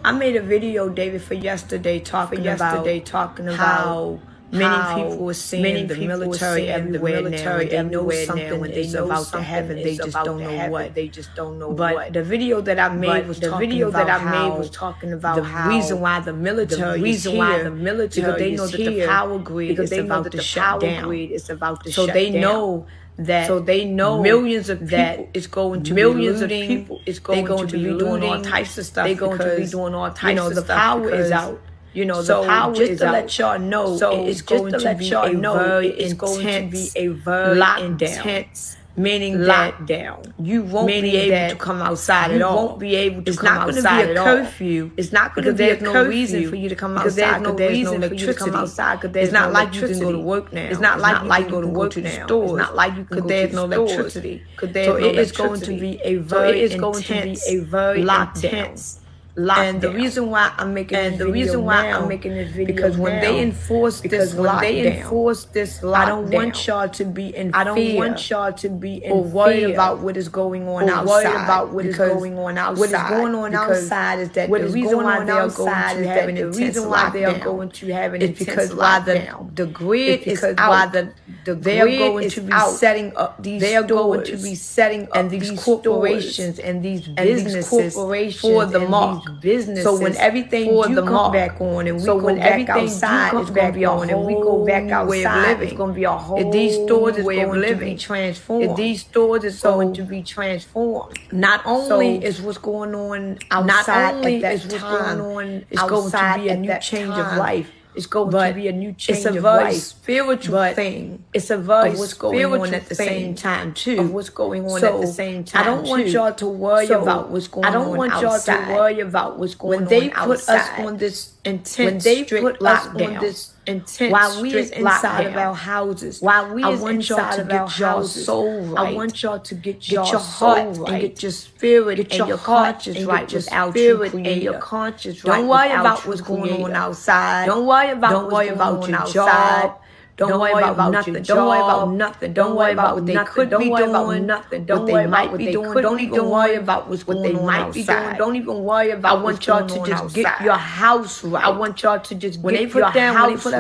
I made a video day before yesterday talking about how many people were seeing the military everywhere now, and they know something is about to happen. They just don't know what. But the video that I made was talking about the reason why the military is here, because they know that the power grid is about to shut down. So they know that millions of people is going to be looting. They're going to be doing all types of stuff. They're going to be doing all types of stuff. The power is out. The power is out. Let y'all know, it's going to be a very intense, meaning lockdown. You won't be able to come outside at all. You won't be able to come outside at all. It's not going to be a curfew. It's not going to be a curfew. There's no reason for you to come outside because there's no electricity. It's not like you can go to work now. It's not like you can go to the stores. It's not like you can go to the electricity. So it is going to be a very intense lockdown. And the reason why I'm making this video because when they enforce this lockdown, I don't want y'all to be in fear or worried about what is going on outside. What is going on outside is that the reason why they are going to have an intense lockdown. The grid is out. They are going to be setting up these stores and these corporations and these businesses for the mark. So when everything comes back on and we go back outside, it's going to be a whole way of living. It's going to be a whole these stores is going to be transformed. These stores is going to be transformed. Not only is what's going on outside at that time, it's going to be a new change of life. It's going to be a new change of life. It's a very spiritual thing. It's a very what's going on at the same time too. Of what's going on at the same time. I don't want y'all to worry about what's going on outside. I don't want y'all to worry about what's going on outside. When they put us on this intense, strict lockdown, while we is inside of our houses, I want y'all to get your soul right. I want y'all to get your heart right, and get your spirit and your conscience right without your creator. Don't worry about what's going on outside. Don't worry about your job. Don't worry about nothing. Don't worry about nothing. Don't worry about what they could be doing. What they might be doing. Don't even worry about what's going on outside. Don't even worry about. I want y'all to just get your house right. I want y'all to just when they put us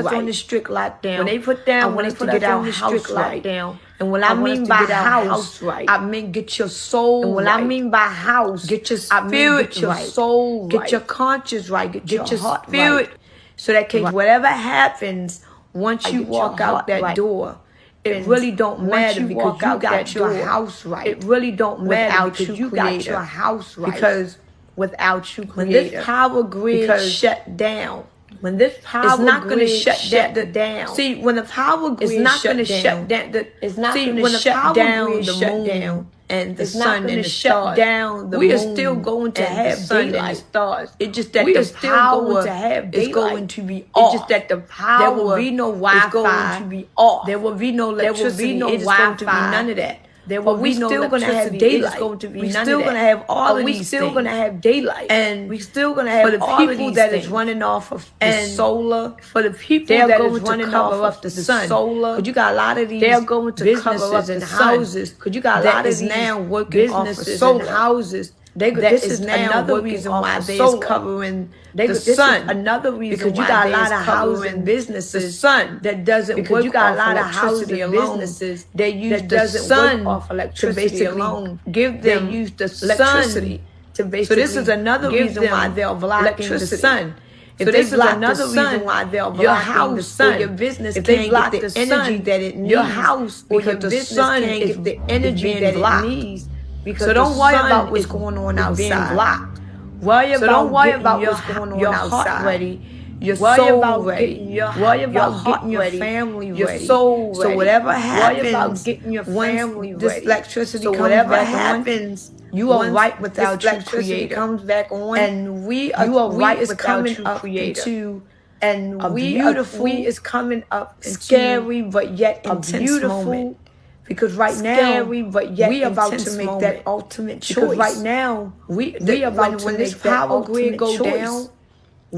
on the strict lockdown. When they put down, when they put us on the strict lockdown. And what I mean by house, right? I mean get your soul. And what I mean by house, get your spirit, get your soul, get your conscience right, get your spirit, so that case whatever happens. Once you walk out that door, it really don't matter because you got your house right. It really don't matter because you got your house right. Because without you, when this power grid shut down, when this power grid going to shut down. See, when the power grid is not going to shut down, it's not going to shut down the moon and the sun and the stars. We are still going to have daylight. It's just that the power is going to be off. It's just that the power, there will be no Wi-Fi. Is going to be off. There will be no electricity. There will be no Wi-Fi. It is going to be none of that. There will be no still going to have daylight. We're still going to have all of these things. We're still going to have daylight. And we're still going to have all of these that is running off of the solar. For the people that is running off of the sun. Because you got a lot of these businesses and houses. Because you got a lot of these now working businesses and houses. This is another reason why they is covering the sun. Another reason because you got a lot of houses and businesses. The sun that doesn't because work you got a lot of houses and businesses. They use the sun off electricity alone. Give them use the electricity to basically. So this is another reason why they're blocking the sun. So this is another reason why they're blocking the sun. Your business can't get the energy that it needs. Your house because the sun can't get the energy that it needs. Because so don't worry about what's going on outside. Worry about what's going on outside. Heart ready, your soul ready. Worry about getting your family ready. Your soul ready. So whatever happens, worry about getting your family ready. This electricity so whatever happens, you are right without your creator. Comes back on, and we are right without your creator. And we is coming up scary but yet intense moment. Because right now, we are about to make that ultimate choice. Because right now, we are about to make that power grid go down.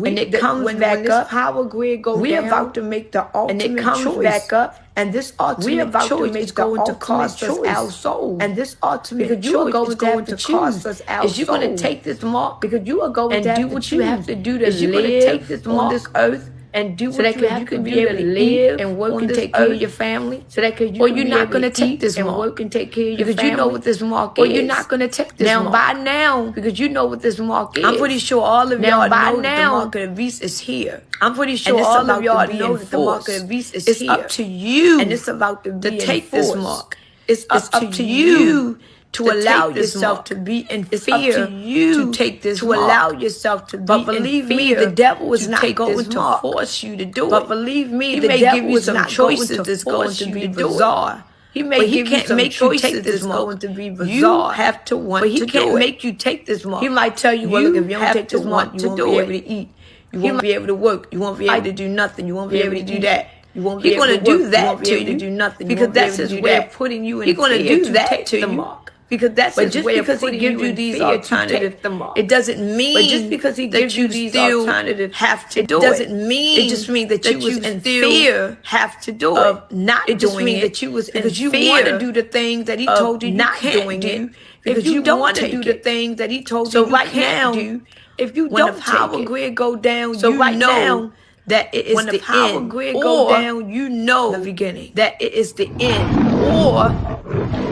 and it comes back up. Power grid goes down. We're about to make the ultimate choice. And it comes back up. And this ultimate choice is going to cost us our soul. And this ultimate choice is going to cost us our soul. Is you're going to take this mark because you are going to do what you have to do to live on this earth. And do what you have to be able to live and work and take care of your family. So that because you're not going to take this mark and work and take care of your family. Because you know what this mark is. Or you're not going to take this mark. Now, by now, because you know what this mark is. I'm pretty sure all of y'all know that the mark of the beast is here. I'm pretty sure all of y'all know that the mark of the beast is here. It's up to you. And it's about to take this mark. It's up to you to allow yourself to be in fear. It's up to you to take this mark. To allow yourself to be in fear. But believe me, the devil is not going to force you to do it. But believe me, the devil is not choices that's going to be bizarre. He may give you some choices that's going to be bizarre. You have to want to do it. But he can't make you take this mark. He might tell you, well, look, if you don't take this mark, you won't be able to eat. You won't be able to work. You won't be able to do nothing. You won't be able to do that. You won't be able to do that to you. Do nothing. Because that's his way of putting you in fear. He's going to do that to you. Because that's his way of putting you in these alternatives. It doesn't mean but just because he gives you these alternatives have to do it. It doesn't mean it just means that you was in fear have to do it. Not it just means that you was in fear because you want to do the things that he told you not doing it. Because you don't want to do the things that he told you you can't do. If you don't, when the power grid go down, so right now that it is when the power grid go down, you know the beginning. That it is the end or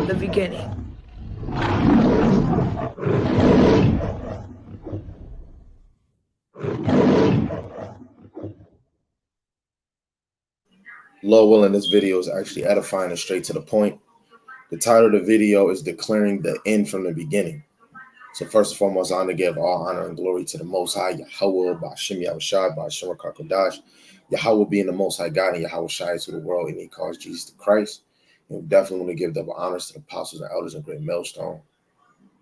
the beginning. Lord willing, this video is actually edifying and straight to the point. The title of the video is Declaring the End from the Beginning. So first and foremost, I want to give all honor and glory to the Most High, Yahweh, Ba'Shem Yahushai, Ba'Shem HaKadosh, Yahweh being the Most High God, and Yahweh Shai to the world, and he calls Jesus to Christ. And we definitely want to give double honors to the apostles and elders and great millstone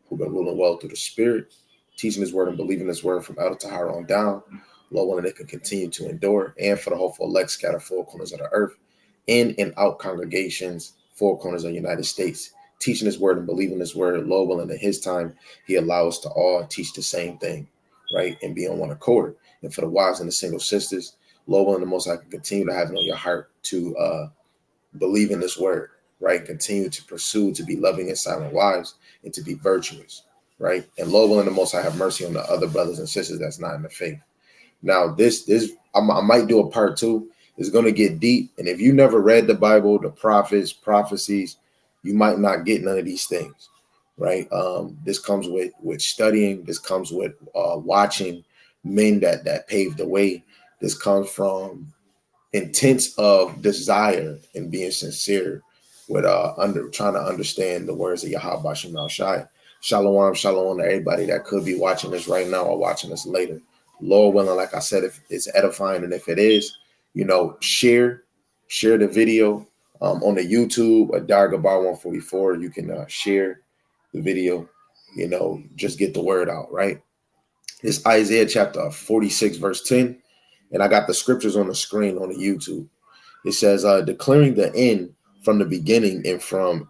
who've been ruling well through the Spirit, teaching his word and believing his word from elder to higher on down. Lord willing, they can continue to endure, and for the hopeful elect scattered four corners of the earth, in and out congregations, four corners of the United States, teaching his word and believing his word. Lord willing, in his time, he allows us to all teach the same thing, right, and be on one accord. And for the wives and the single sisters, Lord willing, the Most High can continue to have it on your heart to believe in this word, right, continue to pursue, to be loving and silent wives, and to be virtuous, right, and Lord willing, the Most High have mercy on the other brothers and sisters that's not in the faith. Now, this I might do a part two. It's going to get deep. And if you never read the Bible, the prophets, prophecies, you might not get none of these things, right? This comes with studying. This comes with watching men that paved the way. This comes from intense of desire and being sincere with trying to understand the words of Yahweh Ba'Shem Yahushai. Shalom, shalom to everybody that could be watching this right now or watching this later. Lord willing, like I said, if it's edifying, and if it is, share the video on the YouTube at Dargabar 144. You can share the video, just get the word out, right? It's Isaiah chapter 46, verse 10. And I got the scriptures on the screen on the YouTube. It says, declaring the end from the beginning and from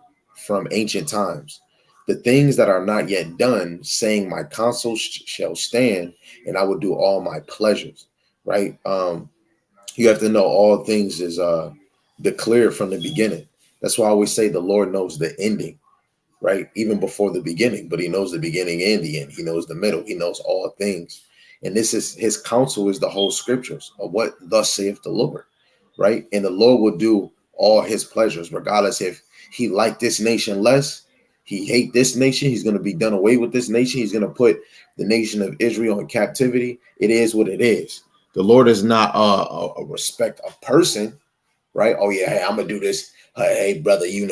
ancient times, the things that are not yet done, saying my counsel shall stand, and I will do all my pleasures, right? You have to know all things is declared from the beginning. That's why I always say the Lord knows the ending, right? Even before the beginning, but he knows the beginning and the end. He knows the middle. He knows all things. And this is his counsel is the whole scriptures of what thus saith the Lord, right? And the Lord will do all his pleasures, regardless if he liked this nation less, he hate this nation, he's going to be done away with this nation. He's going to put the nation of Israel in captivity. It is what it is. The Lord is not a respect of person, right? Oh yeah, hey, I'm gonna do this. Hey, brother, you've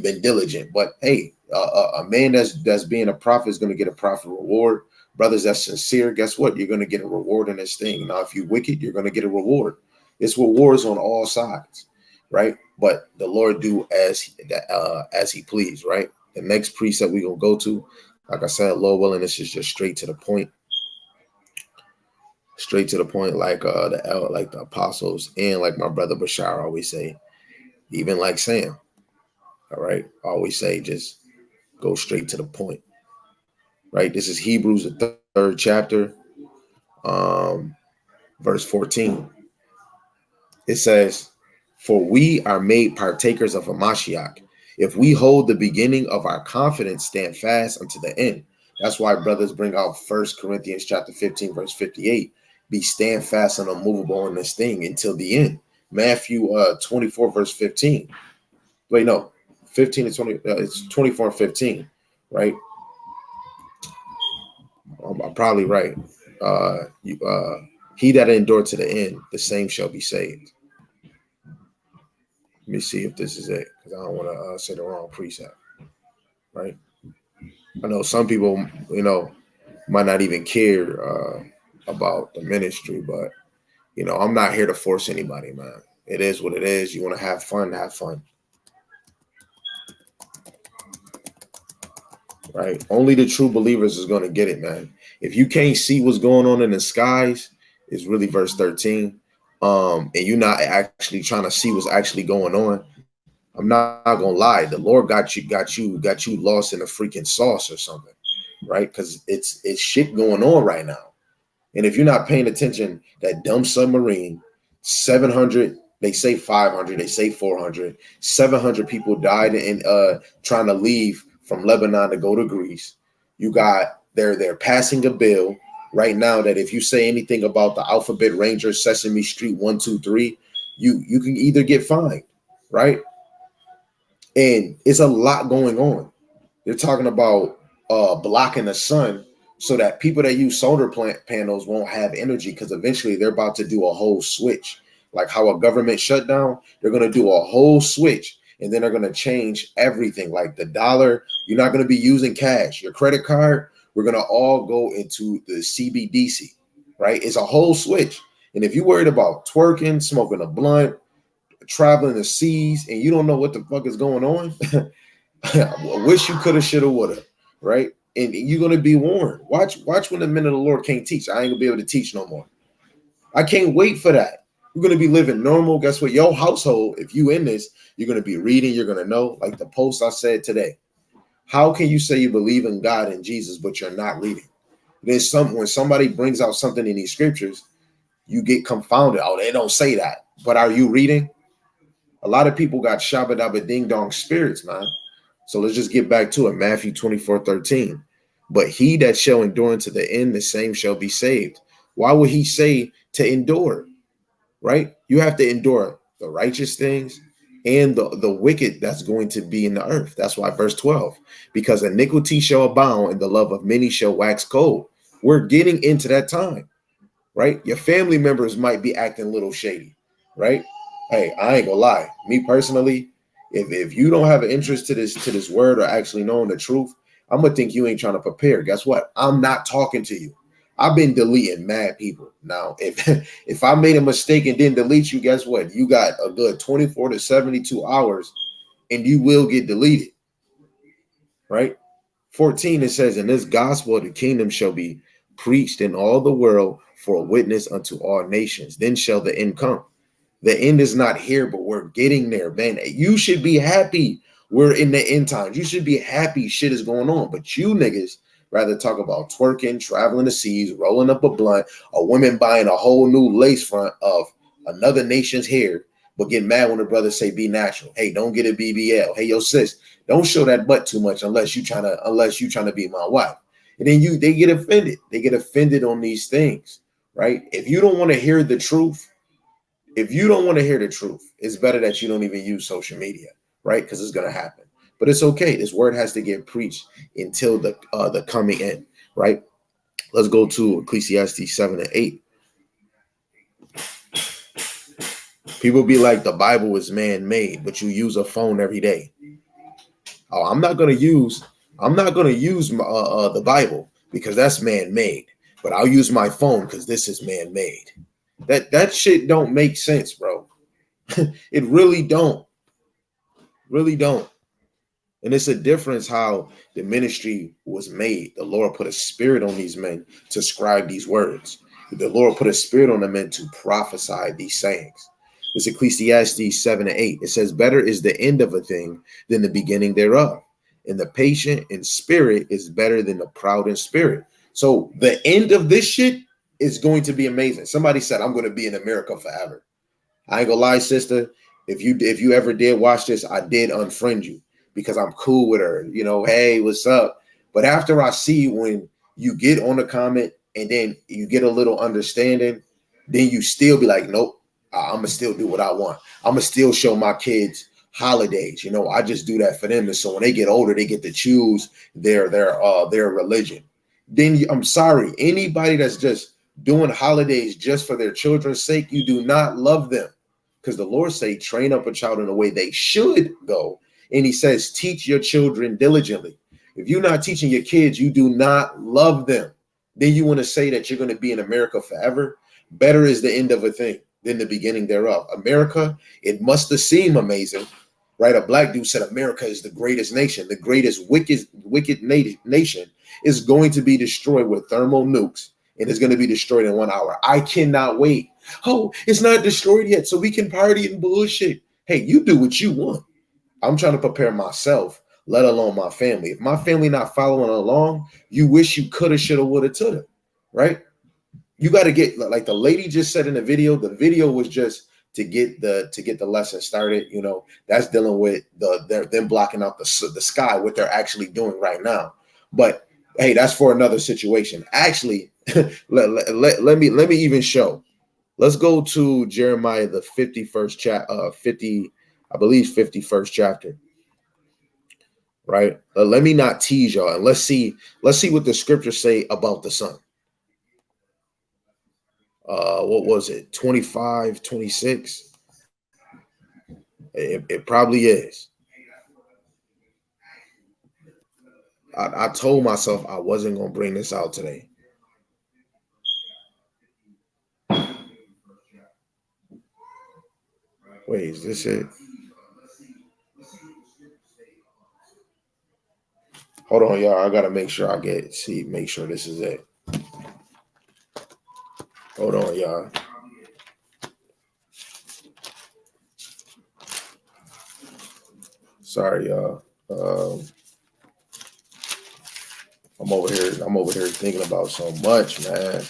been diligent, but hey, a man that's being a prophet is gonna get a prophet reward. Brothers that's sincere, guess what? You're gonna get a reward in this thing. Now, if you're wicked, you're gonna get a reward. It's rewards on all sides, right? But the Lord do as he please, right? The next precept we're gonna go to, like I said, Lord willing, this is just straight to the point. Straight to the point, like the apostles, and like my brother Bashar always say, even like Sam. All right, I always say, just go straight to the point. Right. This is Hebrews, the third chapter, verse 14. It says, "For we are made partakers of a Mashiach, if we hold the beginning of our confidence, stand fast unto the end." That's why brothers bring out 1 Corinthians chapter 15, verse 58. Be stand fast and unmovable in this thing until the end. Matthew 24, verse 15. Wait, no, 15 to 20. It's 24 and 15, right? I'm probably right. He that endured to the end, the same shall be saved. Let me see if this is it, because I don't want to say the wrong precept, right? I know some people, might not even care about the ministry, but, I'm not here to force anybody, man. It is what it is. You want to have fun, right? Only the true believers is going to get it, man. If you can't see what's going on in the skies, it's really verse 13, and you're not actually trying to see what's actually going on, I'm not gonna lie. The Lord got you lost in a freaking sauce or something, right? Because it's shit going on right now. And if you're not paying attention, that dumb submarine, 700, they say 500, they say 400, 700 people died in trying to leave from Lebanon to go to Greece. You got they're passing a bill right now that if you say anything about the Alphabet Rangers, Sesame Street 1, 2, 3, you can either get fined, right? And it's a lot going on. They're talking about blocking the sun so that people that use solar panels won't have energy, because eventually they're about to do a whole switch. Like how a government shutdown, they're going to do a whole switch, and then they're going to change everything. Like the dollar, you're not going to be using cash. Your credit card, we're going to all go into the CBDC, right? It's a whole switch. And if you're worried about twerking, smoking a blunt, traveling the seas, and you don't know what the fuck is going on, I wish you coulda, shoulda, woulda, right? And you're gonna be warned. Watch when the men of the Lord can't teach. I ain't gonna be able to teach no more. I can't wait for that. You're gonna be living normal. Guess what? Your household, if you in this, you're gonna be reading. You're gonna know. Like the post I said today. How can you say you believe in God and Jesus, but you're not reading? There's when somebody brings out something in these scriptures, you get confounded. Oh, they don't say that. But are you reading? A lot of people got shabba dabba ding dong spirits, man. So let's just get back to it. Matthew 24:13. But he that shall endure unto the end, the same shall be saved. Why would he say to endure? Right? You have to endure the righteous things and the wicked that's going to be in the earth. That's why verse 12, because iniquity shall abound and the love of many shall wax cold. We're getting into that time, right? Your family members might be acting a little shady, right? Hey, I ain't gonna lie. Me personally, if you don't have an interest to this word or actually knowing the truth, I'm gonna think you ain't trying to prepare. Guess what? I'm not talking to you. I've been deleting mad people. Now, if I made a mistake and didn't delete you, guess what? You got a good 24 to 72 hours and you will get deleted. Right? 14, it says, "In this gospel of the kingdom shall be preached in all the world for a witness unto all nations. Then shall the end come." The end is not here, but we're getting there, man. You should be happy we're in the end times. You should be happy shit is going on. But you niggas rather talk about twerking, traveling the seas, rolling up a blunt, a woman buying a whole new lace front of another nation's hair, but get mad when the brothers say be natural. Hey, don't get a BBL. Hey, yo, sis, don't show that butt too much unless you trying to be my wife. And then they get offended. They get offended on these things, right? If you don't want to hear the truth, it's better that you don't even use social media, right? Because it's going to happen. But it's okay. This word has to get preached until the coming end, right? Let's go to Ecclesiastes 7 and 8. People be like, the Bible is man-made, but you use a phone every day. Oh, I'm not going to use the Bible because that's man-made, but I'll use my phone because this is man-made. That shit don't make sense, bro. It really don't. Really don't. And it's a difference how the ministry was made. The Lord put a spirit on these men to scribe these words. The Lord put a spirit on the men to prophesy these sayings. It's Ecclesiastes 7 and 8. It says, "Better is the end of a thing than the beginning thereof. And the patient in spirit is better than the proud in spirit." So the end of this shit it's going to be amazing. Somebody said, I'm going to be in America forever. I ain't gonna lie, sister. If you ever did watch this, I did unfriend you because I'm cool with her. You know, hey, what's up? But after I see when you get on the comment and then you get a little understanding, then you still be like, nope, I'm gonna still do what I want. I'm gonna still show my kids holidays. You know, I just do that for them. And so when they get older, they get to choose their religion. Then I'm sorry, anybody that's just doing holidays just for their children's sake, you do not love them. Because the Lord say, train up a child in the way they should go. And he says, teach your children diligently. If you're not teaching your kids, you do not love them. Then you want to say that you're going to be in America forever. Better is the end of a thing than the beginning thereof. America, it must have seemed amazing, right? A black dude said America is the greatest nation. The greatest wicked nation is going to be destroyed with thermal nukes. And it's going to be destroyed in 1 hour. I cannot wait. Oh, it's not destroyed yet, so we can party and bullshit. Hey, you do what you want. I'm trying to prepare myself, let alone my family. If my family not following along, you wish you coulda, shoulda, woulda, tutta, right? You got to get, like the lady just said in the video was just to get the lesson started. You know, that's dealing with them blocking out the sky, what they're actually doing right now. But hey, that's for another situation. Actually, let me even show. Let's go to Jeremiah, the 51st chapter, 51st chapter. Right? Let me not tease y'all, and let's see what the scriptures say about the sun. What was it? 25, 26? It probably is. I told myself I wasn't gonna bring this out today. Wait, is this it? Hold on, y'all. I gotta make sure make sure this is it. Hold on, y'all. Sorry, y'all. I'm over here thinking about so much, man.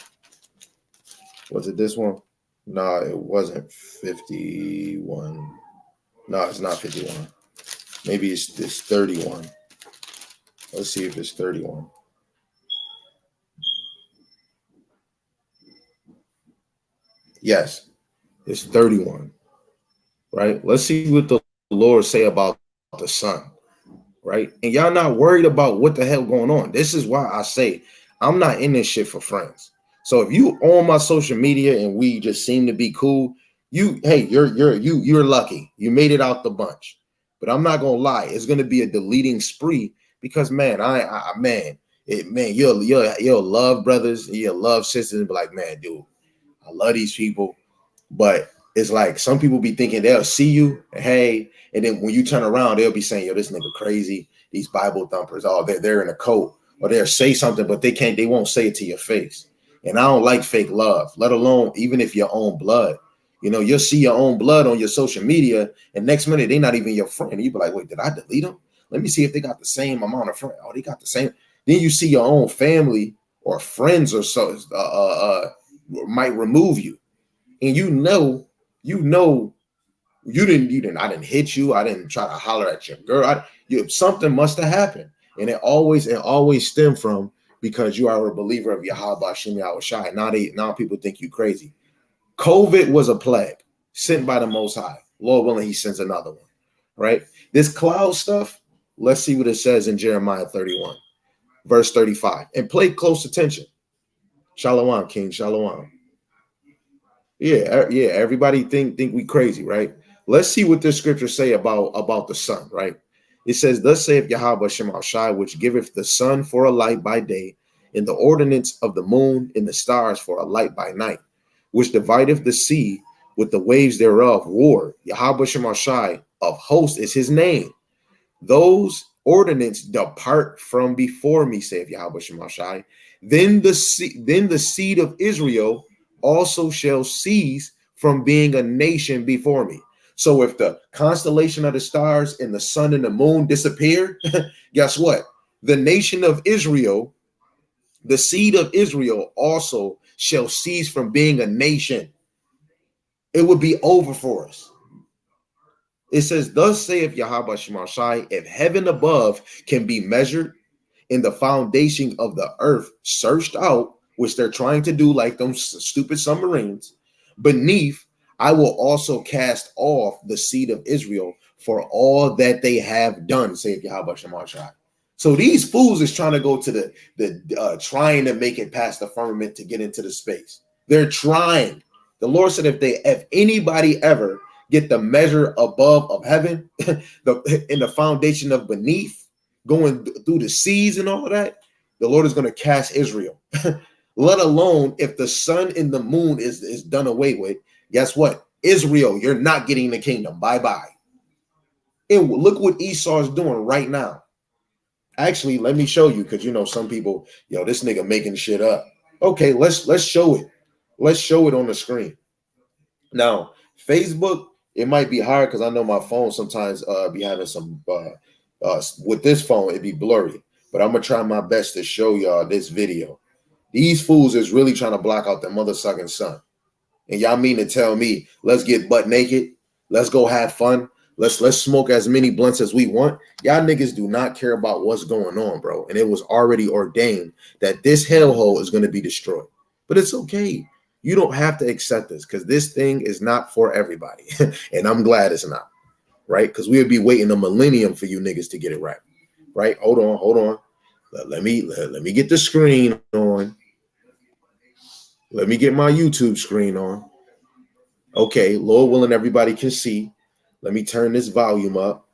Was it this one? No, it wasn't 51. No, it's not 51. Maybe it's this 31. Let's see if it's 31. Yes, it's 31. Right? Let's see what the Lord say about the sun. Right? And y'all not worried about what the hell going on. This is why I say I'm not in this shit for friends. So if you on my social media and we just seem to be cool, you're lucky. You made it out the bunch. But I'm not gonna lie, it's gonna be a deleting spree because man, you'll love brothers, you'll love sisters, and be like, man, dude, I love these people, but it's like some people be thinking they'll see you, hey, and then when you turn around, they'll be saying, yo, this nigga crazy. These Bible thumpers, they're in a cult, or they'll say something, but they won't say it to your face. And I don't like fake love, let alone even if your own blood. You know, you'll see your own blood on your social media, and next minute they're not even your friend. You be like, wait, did I delete them? Let me see if they got the same amount of friends. Oh, they got the same. Then you see your own family or friends or so might remove you, and you didn't. I didn't hit you. I didn't try to holler at your girl. Something must have happened, and it always stemmed from because you are a believer of Yahweh Shem Yahweh Shai. Now people think you crazy. COVID was a plague sent by the Most High. Lord willing, He sends another one. Right? This cloud stuff. Let's see what it says in Jeremiah 31, verse 35, and pay close attention. Shalom, King. Shalom. Yeah. Everybody think we crazy, right? Let's see what this scripture say about the sun, right? It says, thus saith Yahweh Shem Shai, which giveth the sun for a light by day, and the ordinance of the moon and the stars for a light by night, which divideth the sea with the waves thereof war. Yahweh Shem Shai of hosts is his name. Those ordinance depart from before me, saith Yahweh Shem Shai. Then the seed of Israel also shall cease from being a nation before me. So if the constellation of the stars and the sun and the moon disappear, guess what? The nation of Israel, the seed of Israel also shall cease from being a nation. It would be over for us. It says, thus saith Yahweh Shemashai, if heaven above can be measured and the foundation of the earth searched out, which they're trying to do like them stupid submarines, beneath, I will also cast off the seed of Israel for all that they have done, saith Yahweh Shemashai. So these fools is trying to go to the trying to make it past the firmament to get into the space. They're trying. The Lord said, if anybody ever get the measure above of heaven, in the foundation of beneath, going through the seas and all of that, the Lord is going to cast Israel. Let alone if the sun and the moon is done away with. Guess what? Israel, you're not getting the kingdom. Bye-bye. And look what Esau is doing right now. Actually, let me show you, because you know some people, this nigga making shit up. Okay, let's show it. Let's show it on the screen. Now, Facebook, it might be hard because I know my phone sometimes be having some with this phone, it'd be blurry. But I'm gonna try my best to show y'all this video. These fools is really trying to block out their mother sucking son. And y'all mean to tell me, let's get butt naked, let's go have fun, let's smoke as many blunts as we want. Y'all niggas do not care about what's going on, bro. And it was already ordained that this hellhole is gonna be destroyed. But it's okay. You don't have to accept this because this thing is not for everybody. And I'm glad it's not, right? Because we would be waiting a millennium for you niggas to get it right. Right? Hold on. Let me get the screen on. Let me get my YouTube screen on. Okay, Lord willing, everybody can see. Let me turn this volume up.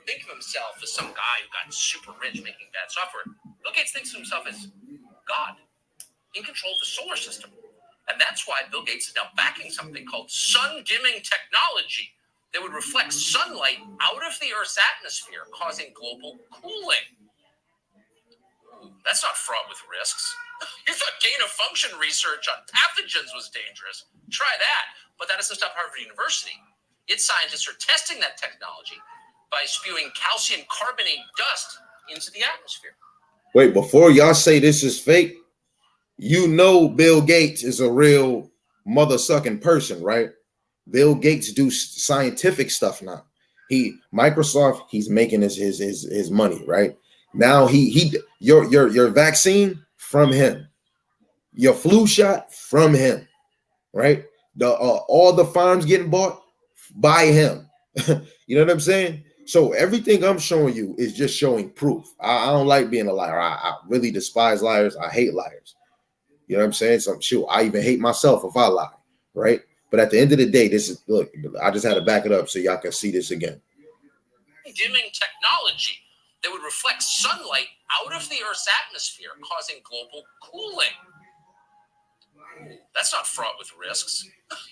Think of himself as some guy who got super rich making bad software. Bill Gates thinks of himself as God in control of the solar system. And that's why Bill Gates is now backing something called sun-dimming technology that would reflect sunlight out of the Earth's atmosphere, causing global cooling. That's not fraught with risks. You thought gain-of-function research on pathogens was dangerous. Try that. But that doesn't stop Harvard University. Its scientists are testing that technology by spewing calcium carbonate dust into the atmosphere. Wait, before y'all say this is fake, you know Bill Gates is a real mother-sucking person, right? Bill Gates do scientific stuff now. Microsoft, he's making his money, right? Now your vaccine from him, your flu shot from him, right? All the farms getting bought by him. You know what I'm saying? So everything I'm showing you is just showing proof. I don't like being a liar. I really despise liars. I hate liars. You know what I'm saying? So shoot, I even hate myself if I lie, right? But at the end of the day, look, I just had to back it up so y'all can see this again. Dimming technology that would reflect sunlight out of the Earth's atmosphere, causing global cooling. That's not fraught with risks.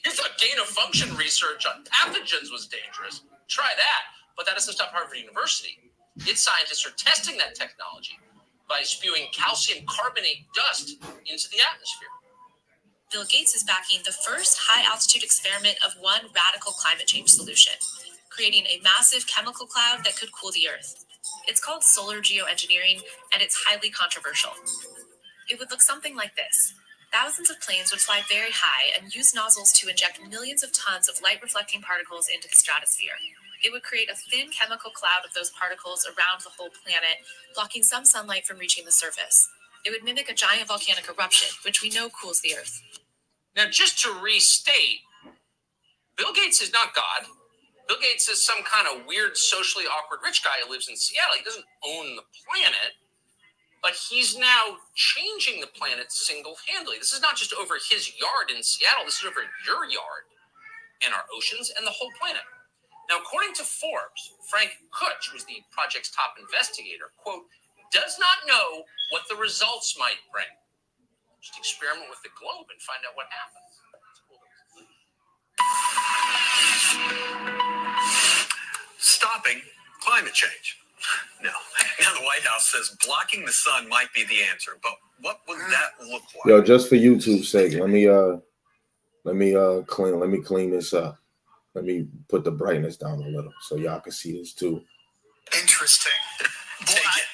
You thought gain-of-function research on pathogens was dangerous. Try that. But that doesn't stop Harvard University. Its scientists are testing that technology by spewing calcium carbonate dust into the atmosphere. Bill Gates is backing the first high-altitude experiment of one radical climate change solution, creating a massive chemical cloud that could cool the Earth. It's called solar geoengineering, and it's highly controversial. It would look something like this. Thousands of planes would fly very high and use nozzles to inject millions of tons of light-reflecting particles into the stratosphere. It would create a thin chemical cloud of those particles around the whole planet, blocking some sunlight from reaching the surface. It would mimic a giant volcanic eruption, which we know cools the Earth. Now, just to restate, Bill Gates is not God. Bill Gates is some kind of weird, socially awkward rich guy who lives in Seattle. He doesn't own the planet, but he's now changing the planet single-handedly. This is not just over his yard in Seattle. This is over your yard and our oceans and the whole planet. Now, according to Forbes, Frank Kutch was the project's top investigator, quote, does not know what the results might bring. Just experiment with the globe and find out what happens. Stopping climate change. No. Now the White House says blocking the sun might be the answer, but what would that look like? Yo, just for YouTube's sake, let me clean this up. Let me put the brightness down a little so y'all can see this too. Interesting. Take it.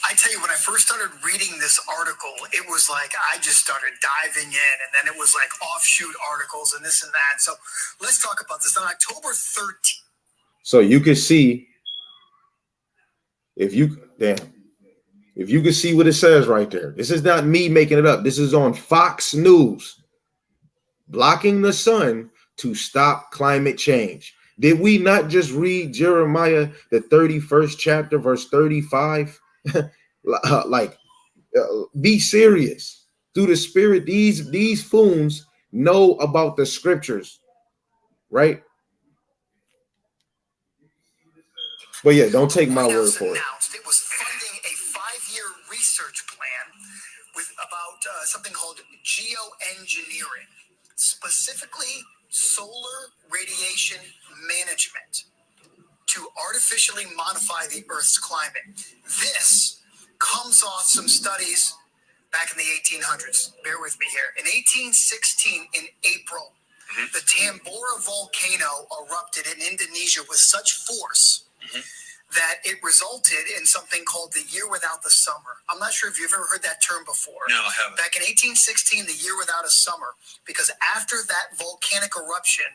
I tell you, when I first started reading this article, it was like I just started diving in, and then it was like offshoot articles and this and that. So let's talk about this. On October 13th. So you can see, if you can see what it says right there. This is not me making it up. This is on Fox News. Blocking the sun to stop climate change. Did we not just read Jeremiah, the 31st chapter, verse 35? Be serious. Through the Spirit, these fools know about the scriptures, right? But yeah, don't take my word for it. It was funding a 5-year research plan with about something called geoengineering, specifically solar radiation management, to artificially modify the Earth's climate. This comes off some studies back in the 1800s. Bear with me here. In 1816, in April, the Tambora volcano erupted in Indonesia with such force that it resulted in something called the year without the summer. I'm not sure if you've ever heard that term before. No, I haven't. Back in 1816, the year without a summer, because after that volcanic eruption,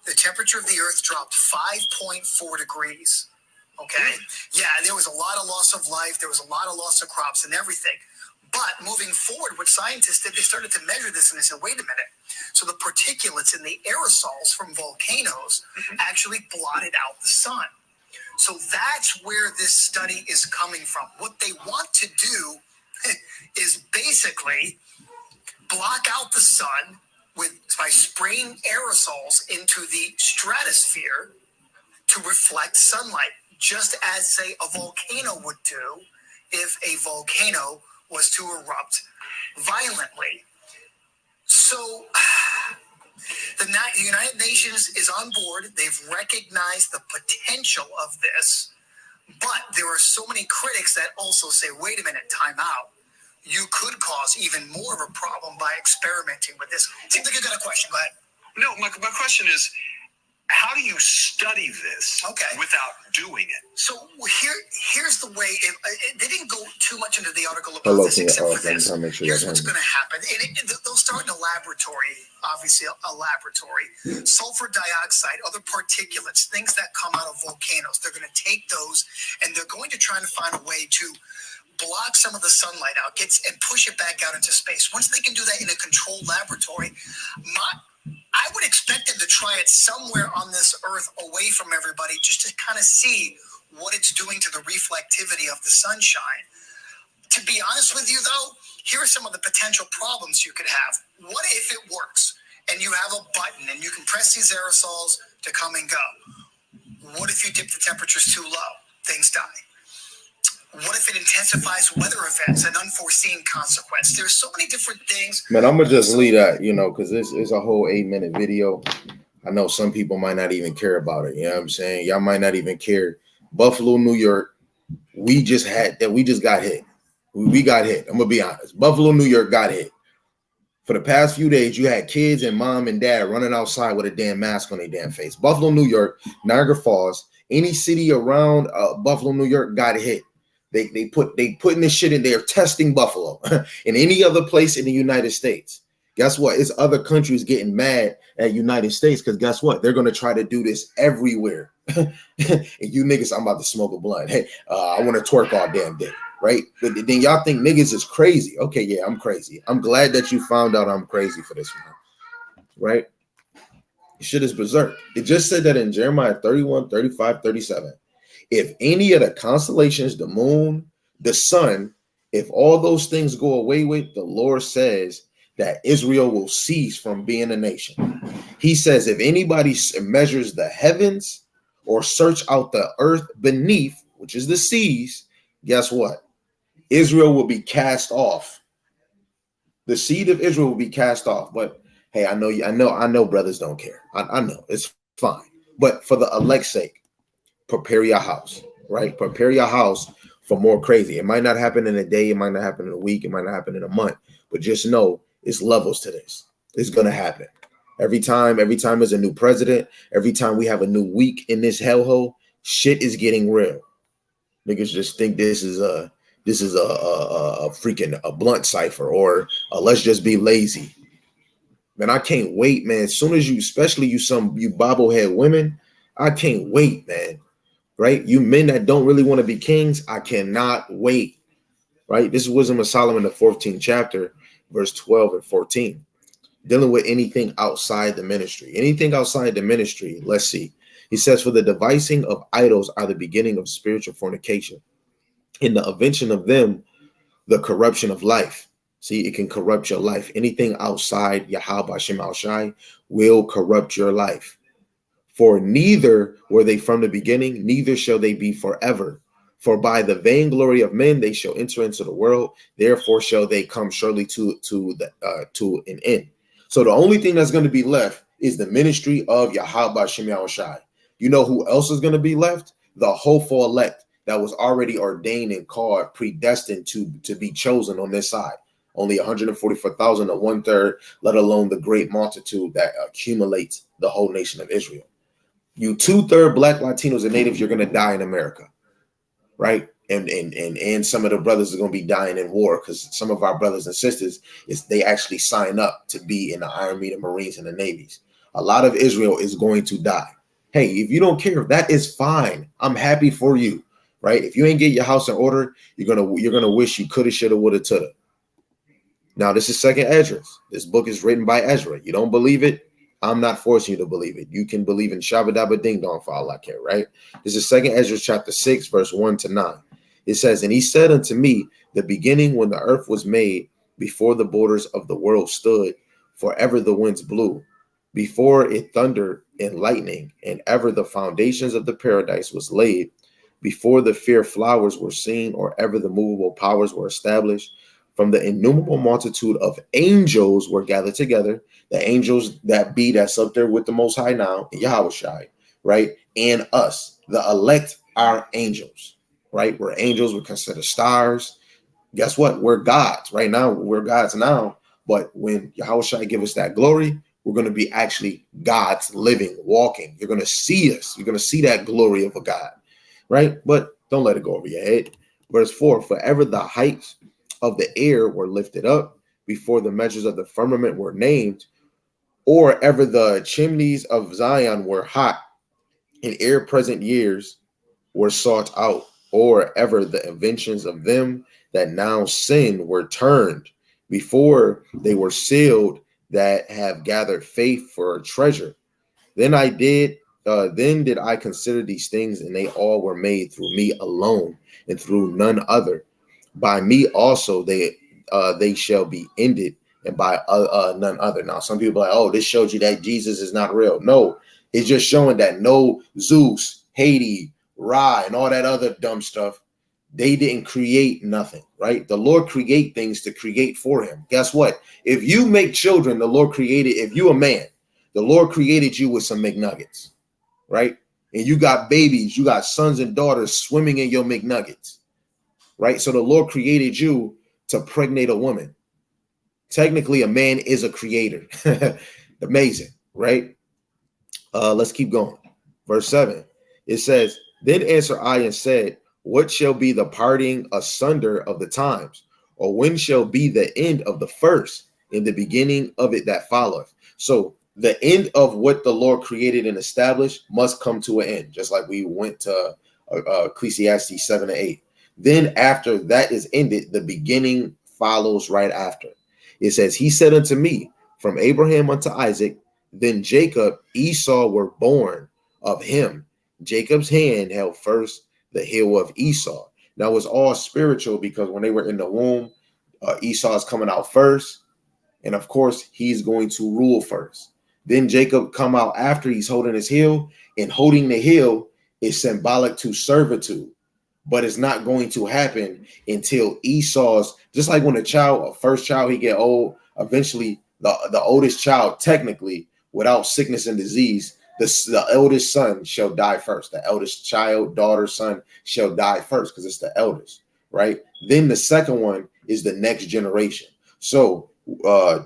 the temperature of the Earth dropped 5.4 degrees. Okay? Yeah, there was a lot of loss of life. There was a lot of loss of crops and everything. But moving forward, what scientists did, they started to measure this, and they said, wait a minute. So the particulates and the aerosols from volcanoes actually blotted out the sun. So that's where this study is coming from. What they want to do is basically block out the sun by spraying aerosols into the stratosphere to reflect sunlight, just as, say, a volcano would do if a volcano was to erupt violently. So the United Nations is on board. They've recognized the potential of this, but there are so many critics that also say, wait a minute, time out. You could cause even more of a problem by experimenting with this. Seems like you got a question. Go ahead. No, my question is, how do you study this without doing it? So here's the way. They didn't go too much into the article about this, except for this. Here's what's going to happen. They'll start in a laboratory, obviously a laboratory. Sulfur dioxide, other particulates, things that come out of volcanoes. They're going to take those, and they're going to try and find a way to block some of the sunlight out, and push it back out into space. Once they can do that in a controlled laboratory, I would expect them to try it somewhere on this Earth away from everybody, just to kind of see what it's doing to the reflectivity of the sunshine. To be honest with you, though, here are some of the potential problems you could have. What if it works and you have a button and you can press these aerosols to come and go? What if you dip the temperatures too low? Things die. What if it intensifies weather events, an unforeseen consequence? There's so many different things. Man, I'm going to just leave that, because this is a whole 8-minute video. I know some people might not even care about it. You know what I'm saying? Y'all might not even care. Buffalo, New York, we just got hit. We got hit. I'm going to be honest. Buffalo, New York got hit. For the past few days, you had kids and mom and dad running outside with a damn mask on their damn face. Buffalo, New York, Niagara Falls, any city around Buffalo, New York got hit. They putting this shit in there, testing Buffalo and any other place in the United States. Guess what? It's other countries getting mad at United States because guess what? They're going to try to do this everywhere. And you niggas, I'm about to smoke a blunt. Hey, I want to twerk all damn day, right? But then y'all think niggas is crazy. Okay, yeah, I'm crazy. I'm glad that you found out I'm crazy for this one, right? Shit is berserk. It just said that in Jeremiah 31, 35, 37. If any of the constellations, the moon, the sun, if all those things go away with, the Lord says that Israel will cease from being a nation. He says, if anybody measures the heavens or search out the earth beneath, which is the seas, guess what? Israel will be cast off. The seed of Israel will be cast off. But hey, I know brothers don't care. I know it's fine. But for the elect's sake, prepare your house, right? Prepare your house for more crazy. It might not happen in a day. It might not happen in a week. It might not happen in a month. But just know it's levels to this. It's going to happen. Every time there's a new president, every time we have a new week in this hellhole, shit is getting real. Niggas just think this is this is a freaking a blunt cipher, or let's just be lazy. Man, I can't wait, man. As soon as you, especially you bobblehead women, I can't wait, man. Right? You men that don't really want to be kings, I cannot wait. Right? This is Wisdom of Solomon, the 14th chapter, verse 12 and 14. Dealing with anything outside the ministry. Anything outside the ministry, let's see. He says, for the devising of idols are the beginning of spiritual fornication. In the invention of them, the corruption of life. See, it can corrupt your life. Anything outside Yahweh Hashem Al Shai will corrupt your life. For neither were they from the beginning, neither shall they be forever. For by the vainglory of men they shall enter into the world. Therefore shall they come surely to an end. So the only thing that's going to be left is the ministry of Yahweh Hashem Al Shai. You know who else is going to be left? The hopeful elect that was already ordained and called, predestined to be chosen on this side. Only 144,000 or 1/3, let alone the great multitude that accumulates the whole nation of Israel. You 2/3 Black, Latinos, and natives, you're going to die in America, right? And some of the brothers are going to be dying in war, because some of our brothers and sisters, they actually sign up to be in the Iron Meter Marines and the Navies. A lot of Israel is going to die. Hey, if you don't care, that is fine. I'm happy for you, right? If you ain't get your house in order, you're gonna wish you coulda, shoulda, woulda, tuulda. Now, this is Second Esdras. This book is written by Ezra. You don't believe it? I'm not forcing you to believe it. You can believe in Shabba Dabba Ding Dong for all I care, right? This is Second Esdras chapter 6, verse 1 to 9. It says, and he said unto me, the beginning when the earth was made, before the borders of the world stood, forever the winds blew, before it thundered and lightning, and ever the foundations of the paradise was laid, before the fair flowers were seen, or ever the movable powers were established, from the innumerable multitude of angels were gathered together, the angels that's up there with the Most High now, Yahweh Shai, right? And us, the elect, are angels, right? We're angels, we're considered stars. Guess what? We're gods right now. We're gods now. But when Yahweh Shai give us that glory, we're going to be actually gods living, walking. You're going to see us. You're going to see that glory of a God, right? But don't let it go over your head. Verse 4, forever the heights of the air were lifted up, before the measures of the firmament were named, or ever the chimneys of Zion were hot, and ere present years were sought out, or ever the inventions of them that now sin were turned, before they were sealed that have gathered faith for a treasure. Then did I consider these things, and they all were made through me alone, and through none other. By me also they shall be ended, and by none other. Now, some people are like, oh, this showed you that Jesus is not real. No, it's just showing that no Zeus, Hades, Ra, and all that other dumb stuff, they didn't create nothing, right? The Lord create things to create for him. Guess what? If you make children, the Lord created, if you a man, the Lord created you with some McNuggets, right? And you got babies, you got sons and daughters swimming in your McNuggets, right? So the Lord created you to pregnate a woman. Technically, a man is a creator. Amazing, right? Let's keep going. Verse 7, it says, then answered I and said, what shall be the parting asunder of the times? Or when shall be the end of the first, in the beginning of it that followeth? So the end of what the Lord created and established must come to an end, just like we went to Ecclesiastes 7 and 8. Then after that is ended, the beginning follows right after. It says, he said unto me, from Abraham unto Isaac, then Jacob, Esau were born of him. Jacob's hand held first the heel of Esau. Now it's all spiritual, because when they were in the womb, Esau is coming out first. And of course, he's going to rule first. Then Jacob come out after he's holding his heel, and holding the heel is symbolic to servitude. But it's not going to happen until Esau's, just like when a first child, he get old, eventually the oldest child, technically, without sickness and disease, the eldest son shall die first. The eldest child, daughter, son shall die first, because it's the eldest, right? Then the second one is the next generation. So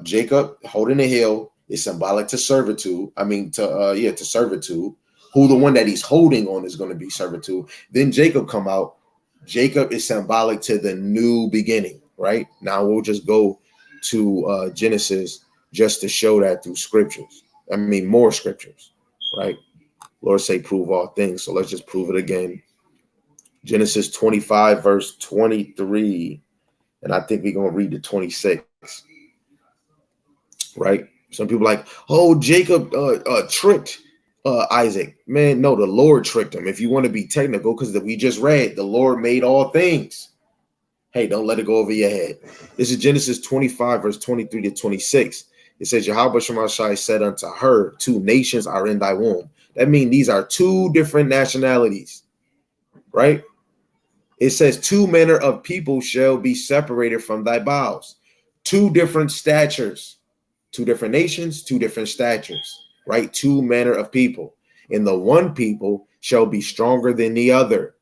Jacob holding the heel is symbolic to servitude. To servitude. Who the one that he's holding on is going to be servitude. Then Jacob come out Jacob is symbolic to the new beginning, right? Now we'll just go to Genesis just to show that through scriptures. I mean, more scriptures, right? Lord say, prove all things. So let's just prove it again. Genesis 25, verse 23. And I think we're going to read the 26, right? Some people like, oh, Jacob tricked Isaac. Man, no, the Lord tricked him. If you want to be technical, because we just read, the Lord made all things. Hey, don't let it go over your head. This is Genesis 25, verse 23 to 26. It says, Yahweh Shemashai said unto her, 2 nations are in thy womb. That means these are 2 different nationalities, right? It says 2 manner of people shall be separated from thy bowels. 2 different statures, 2 different nations, 2 different statures, right? 2 manner of people. And the one people shall be stronger than the other,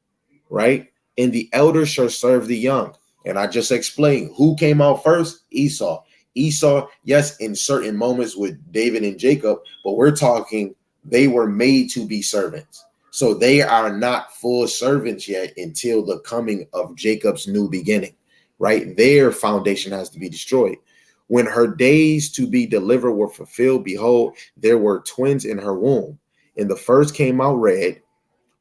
right? And the elder shall serve the young. And I just explained who came out first? Esau. Esau, yes, in certain moments with David and Jacob, but we're talking they were made to be servants. So they are not full servants yet until the coming of Jacob's new beginning, right? Their foundation has to be destroyed. When her days to be delivered were fulfilled, behold, there were twins in her womb. And the first came out red,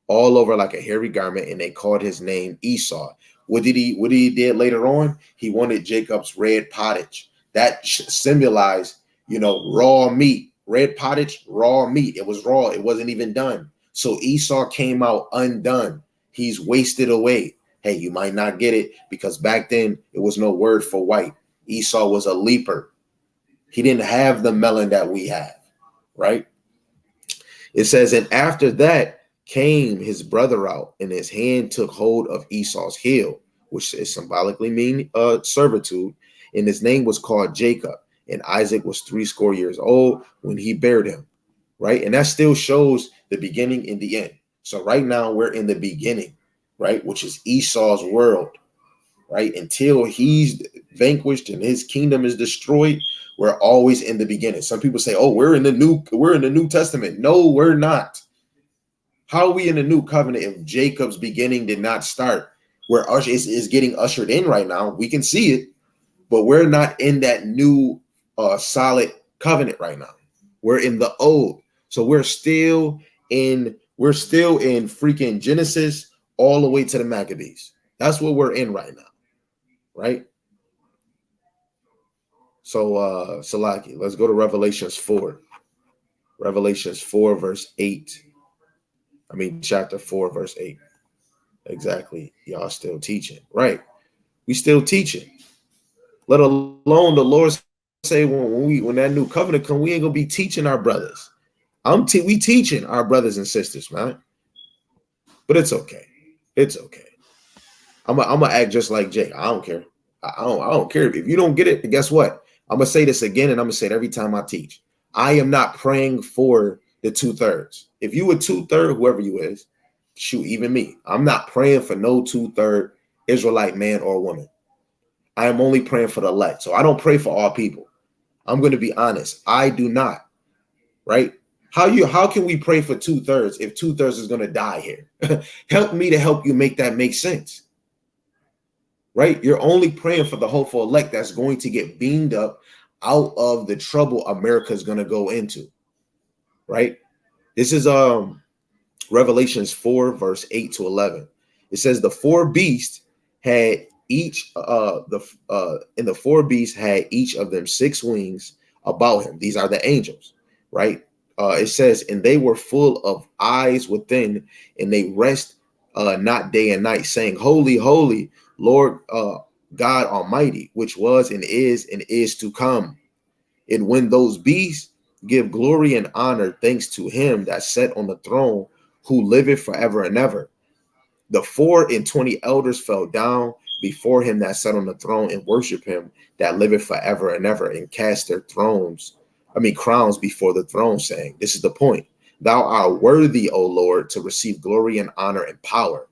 all over like a hairy garment, and they called his name Esau. What did he did later on? He wanted Jacob's red pottage. That symbolized, raw meat. Red pottage, raw meat. It was raw. It wasn't even done. So Esau came out undone. He's wasted away. Hey, you might not get it because back then it was no word for white. Esau was a leaper. He didn't have the melon that we have, right? It says, and after that came his brother out, and his hand took hold of Esau's heel, which is symbolically mean servitude, and his name was called Jacob. And Isaac was 80 years old when he bare him, right? And that still shows the beginning and the end. So right now we're in the beginning, right? Which is Esau's world, right? Until he's vanquished and his kingdom is destroyed, we're always in the beginning. Some people say, oh, we're in the New Testament. No, we're not. How are we in the new covenant if Jacob's beginning did not start? Where is getting ushered in right now. We can see it, but we're not in that new solid covenant right now. We're in the old. So we're still in freaking Genesis all the way to the Maccabees. That's what we're in right now, right? So Salaki, let's go to Revelations 4. Revelations 4, verse 8. Chapter 4, verse 8. Exactly. Y'all still teaching. Right. We still teaching. Let alone the Lord say when that new covenant come, we ain't gonna be teaching our brothers. We teaching our brothers and sisters, man. But it's okay. It's okay. I'm gonna act just like Jake. I don't care. I don't care. If you don't get it, guess what? I'm gonna say this again, and I'm gonna say it every time I teach. I am not praying for the 2/3. If you a 2/3, whoever you is, shoot, even me. I'm not praying for no 2/3 Israelite man or woman. I am only praying for the elect. So I don't pray for all people. I'm going to be honest. I do not. Right? How can we pray for 2/3 if 2/3 is going to die here? Help me to help you make that make sense. Right? You're only praying for the hopeful elect that's going to get beamed up out of the trouble America is going to go into. Right? This is Revelations 4, verse 8 to 11. It says the 4 beasts had each the 4 beasts had each of them 6 wings about him. These are the angels, right? It says, and they were full of eyes within, and they rest not day and night, saying, Holy, holy, Lord God Almighty, which was and is to come. And when those beasts give glory and honor, thanks to him that sat on the throne, who liveth forever and ever. The 24 elders fell down before him that sat on the throne and worship him that liveth forever and ever, and cast their crowns before the throne, saying, this is the point. Thou art worthy, O Lord, to receive glory and honor and power.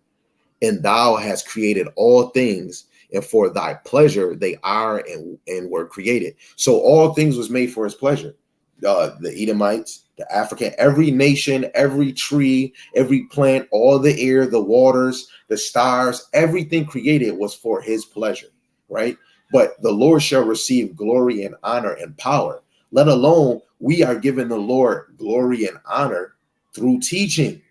And thou hast created all things, and for thy pleasure they are and were created. So all things was made for his pleasure. the Edomites, the African, every nation, every tree, every plant, all the air, the waters, the stars, everything created was for his pleasure, right? But the Lord shall receive glory and honor and power, let alone we are giving the Lord glory and honor through teaching.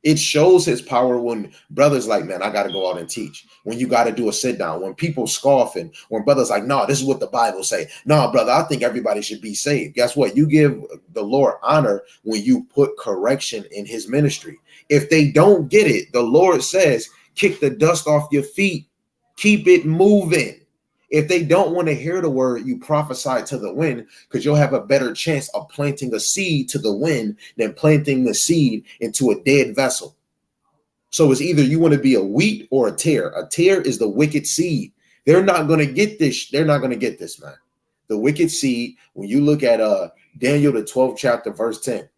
It shows his power when brothers like, man, I got to go out and teach. When you got to do a sit down, when people scoffing, when brothers like, no, this is what the Bible say. No, brother, I think everybody should be saved. Guess what? You give the Lord honor when you put correction in his ministry. If they don't get it, the Lord says, kick the dust off your feet. Keep it moving. If they don't want to hear the word, you prophesy to the wind, because you'll have a better chance of planting a seed to the wind than planting the seed into a dead vessel. So it's either you want to be a wheat or a tare. A tare is the wicked seed. They're not going to get this. They're not going to get this, man. The wicked seed, when you look at Daniel, the 12th chapter, verse 10,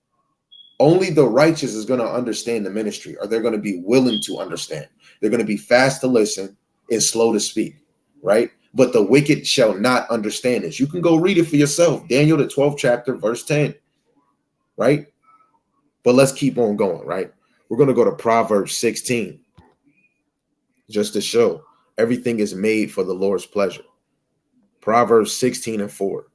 only the righteous is going to understand the ministry, or they're going to be willing to understand. They're going to be fast to listen and slow to speak, right? But the wicked shall not understand this. You can go read it for yourself. Daniel, the 12th chapter, verse 10, right? But let's keep on going, right? We're going to go to Proverbs 16, just to show everything is made for the Lord's pleasure. Proverbs 16 and 4,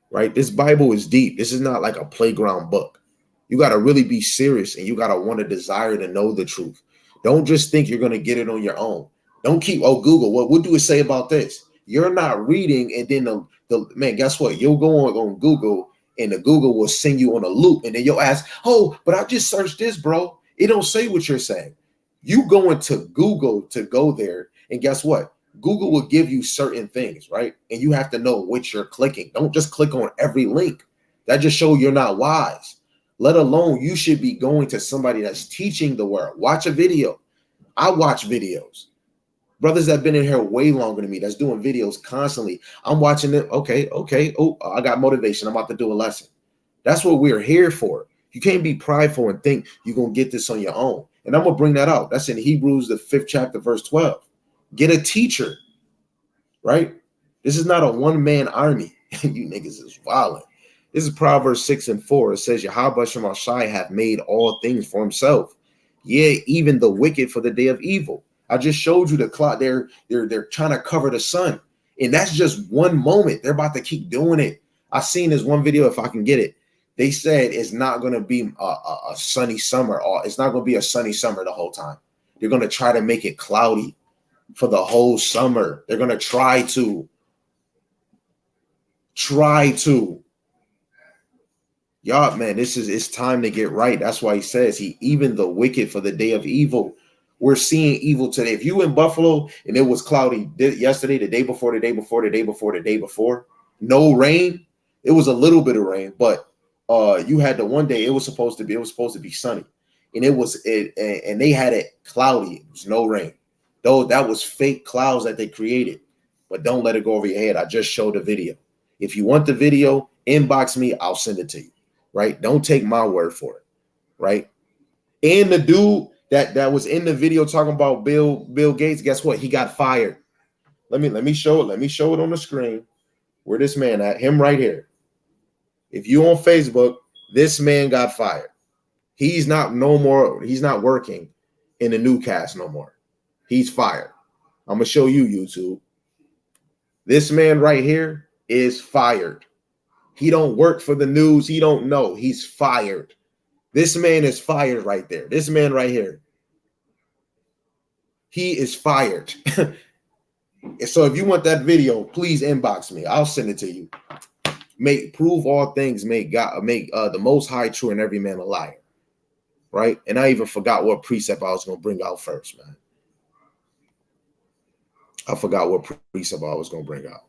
right? This Bible is deep. This is not like a playground book. You got to really be serious, and you got to want to desire to know the truth. Don't just think you're going to get it on your own. Don't keep, Google, what do it say about this? You're not reading, and then the man, guess what? You'll go on Google, and the Google will send you on a loop, and then you'll ask, oh, but I just searched this, bro. It don't say what you're saying. You go into Google to go there, and guess what? Google will give you certain things, right? And you have to know what you're clicking. Don't just click on every link. That just shows you're not wise. Let alone you should be going to somebody that's teaching the word. Watch a video. I watch videos. Brothers that have been in here way longer than me, that's doing videos constantly. I'm watching it. Okay. Oh, I got motivation. I'm about to do a lesson. That's what we're here for. You can't be prideful and think you're going to get this on your own. And I'm going to bring that out. That's in Hebrews, the 5th chapter, verse 12. Get a teacher, right? This is not a one-man army. You niggas is wilding. This is Proverbs 6 and 4. It says, Yahweh Shemashai hath made all things for himself. Yea, even the wicked for the day of evil. I just showed you the clock. They're trying to cover the sun. And that's just one moment. They're about to keep doing it. I seen this one video, if I can get it. They said it's not going to be a sunny summer. Or it's not going to be a sunny summer the whole time. They're going to try to make it cloudy for the whole summer. They're going to try to. Y'all, man, it's time to get right. That's why he says even the wicked for the day of evil. We're seeing evil today. If you in Buffalo and it was cloudy yesterday, the day before, no rain. It was a little bit of rain, but you had the one day it was supposed to be sunny, and and they had it cloudy. It was no rain. Though that was fake clouds that they created. But don't let it go over your head. I just showed the video. If you want the video, inbox me. I'll send it to you. Right? Don't take my word for it. Right? And the dude that was in the video talking about Bill Gates, guess what? He got fired. Let me show it. Let me show it on the screen. Where this man at? Him right here. If you on Facebook, this man got fired. He's not working in the newscast no more. He's fired. I'm gonna show you, YouTube. This man right here is fired. He don't work for the news. He don't know. He's fired. This man is fired right there. This man right here. He is fired. So if you want that video, please inbox me. I'll send it to you. Prove all things, make the Most High true and every man a liar. Right? And I even forgot what precept I was going to bring out first, man. I forgot what precept I was going to bring out.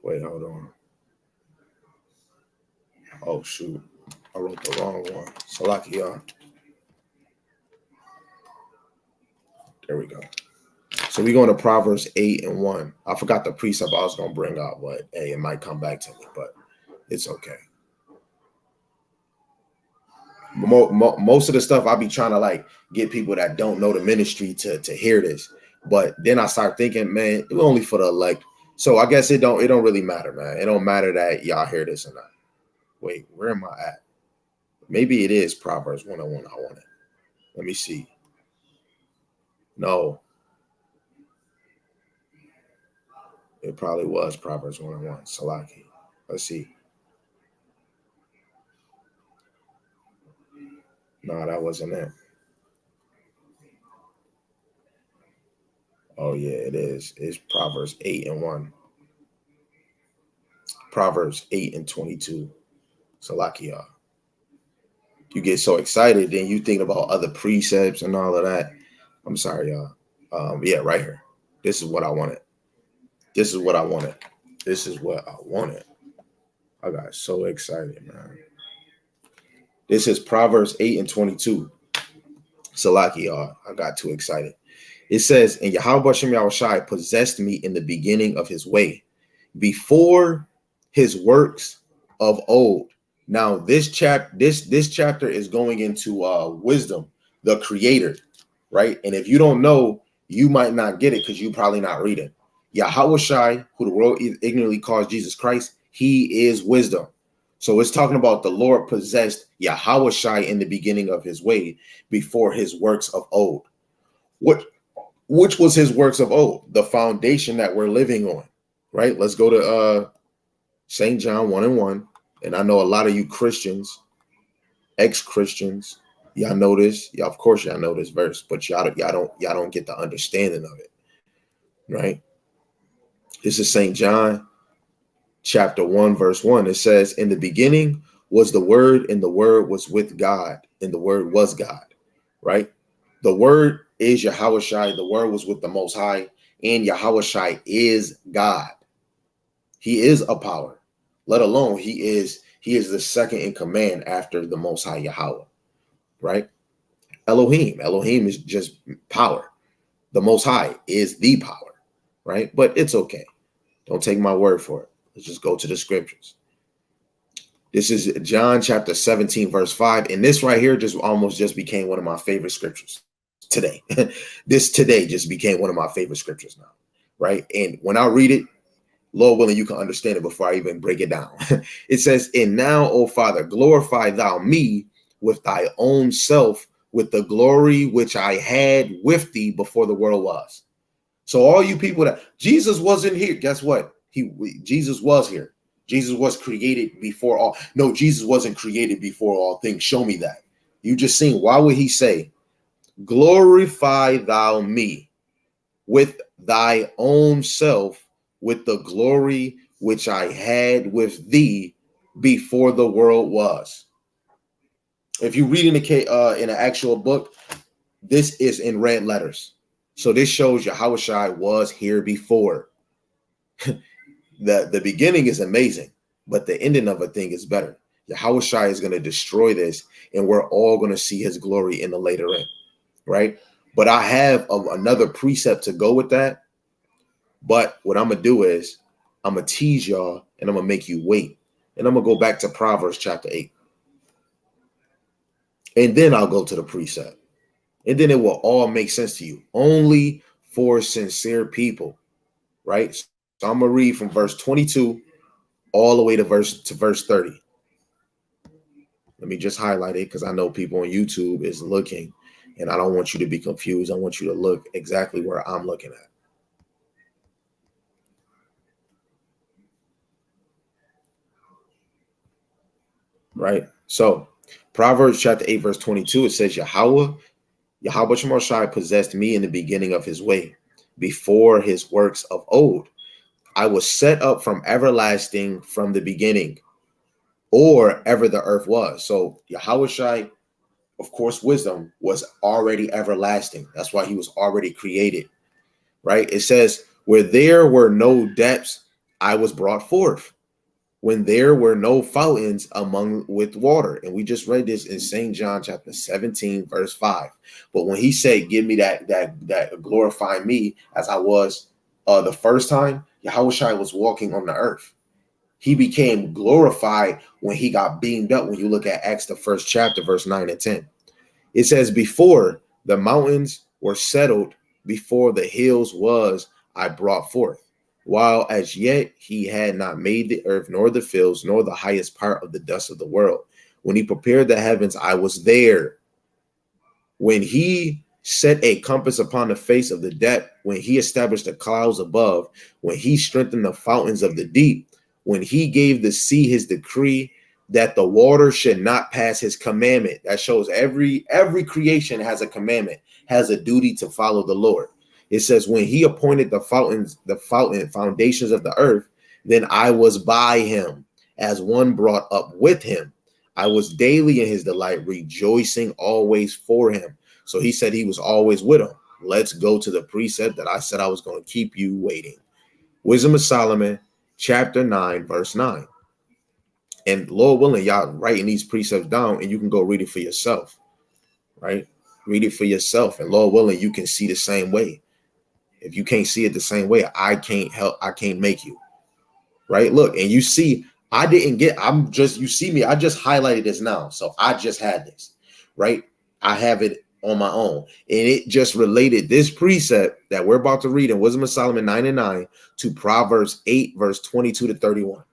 Wait, hold on. Oh, shoot. I wrote the wrong one. Salakia. There we go. So we're going to Proverbs 8 and 1. I forgot the precept I was going to bring out, but hey, it might come back to me, but it's okay. Most of the stuff I'll be trying to like get people that don't know the ministry to hear this. But then I start thinking, man, it was only for the elect. So I guess it don't really matter, man. It don't matter that y'all hear this or not. Wait, where am I at? Maybe it is Proverbs 101. I want it. Let me see. No. It probably was Proverbs 101. Salaki. Let's see. No, that wasn't it. Oh, yeah, it is. It's Proverbs 8:1. Proverbs 8:22. Salakia. You get so excited, then you think about other precepts and all of that. I'm sorry, y'all. Yeah, right here. This is what I wanted. This is what I wanted. This is what I wanted. I got so excited, man. This is Proverbs 8:22. Salaki, y'all. I got too excited. It says, and Yahweh Hashem Yahushai possessed me in the beginning of his way, before his works of old. Now, this chapter is going into wisdom, the creator, right? And if you don't know, you might not get it because you're probably not reading. Yahushai, who the world ignorantly calls Jesus Christ, he is wisdom. So it's talking about the Lord possessed Yahushai in the beginning of his way, before his works of old. Which was his works of old? The foundation that we're living on, right? Let's go to St. John 1:1. And I know a lot of you Christians, ex-Christians, y'all know this. Yeah, of course y'all know this verse, but y'all don't get the understanding of it, right? This is St. John chapter 1, verse 1. It says, in the beginning was the Word, and the Word was with God, and the Word was God, right? The Word is Yahushai. The Word was with the Most High, and Yahushai is God. He is a power. Let alone he is the second in command after the Most High Yahweh, right? Elohim is just power. The Most High is the power, right? But it's okay. Don't take my word for it. Let's just go to the scriptures. This is John chapter 17, verse 5. And this right here just became one of my favorite scriptures today. This today just became one of my favorite scriptures now, right? And when I read it, Lord willing, you can understand it before I even break it down. It says, and now, O Father, glorify thou me with thy own self, with the glory which I had with thee before the world was. So all you people that Jesus wasn't here, guess what? Jesus was here. Jesus was created before all. No, Jesus wasn't created before all things. Show me that. You just seen. Why would he say, glorify thou me with thy own self, with the glory which I had with thee before the world was? If you read in an actual book, this is in red letters. So this shows Yahushai was here before. The beginning is amazing, but the ending of a thing is better. Yahushai is going to destroy this, and we're all going to see his glory in the later end, right? But I have another precept to go with that. But what I'm going to do is I'm going to tease y'all, and I'm going to make you wait. And I'm going to go back to Proverbs chapter 8. And then I'll go to the precept. And then it will all make sense to you. Only for sincere people, right? So I'm going to read from verse 22 all the way to verse 30. Let me just highlight it because I know people on YouTube is looking, and I don't want you to be confused. I want you to look exactly where I'm looking at. Right? So Proverbs chapter 8, verse 22, it says, Yahweh Shemashai possessed me in the beginning of his way, before his works of old. I was set up from everlasting, from the beginning, or ever the earth was. So Yahushai, of course, wisdom was already everlasting. That's why he was already created, right? It says, where there were no depths, I was brought forth, when there were no fountains among with water. And we just read this in St. John chapter 17, verse 5. But when he said, give me that glorify me as I was the first time, Yahushai was walking on the earth. He became glorified when he got beamed up. When you look at Acts, the first chapter, verse 9 and 10, it says, before the mountains were settled, before the hills was, I brought forth. while as yet he had not made the earth, nor the fields, nor the highest part of the dust of the world. When he prepared the heavens, I was there. When he set a compass upon the face of the depth, when he established the clouds above, when he strengthened the fountains of the deep, when he gave the sea his decree, that the water should not pass his commandment. That shows every creation has a commandment, has a duty to follow the Lord. It says, when he appointed the foundations of the earth, then I was by him as one brought up with him. I was daily in his delight, rejoicing always for him. So he said he was always with him. Let's go to the precept that I said I was going to keep you waiting. Wisdom of Solomon, chapter 9, verse 9. And Lord willing, y'all writing these precepts down and you can go read it for yourself, right? Read it for yourself. And Lord willing, you can see the same way. If you can't see it the same way, I can't make you, right? Look, and you see, you see me, I just highlighted this now. So I just had this, right? I have it on my own. And it just related this precept that we're about to read in Wisdom of Solomon 9:9 to Proverbs 8, verse 22 to 31.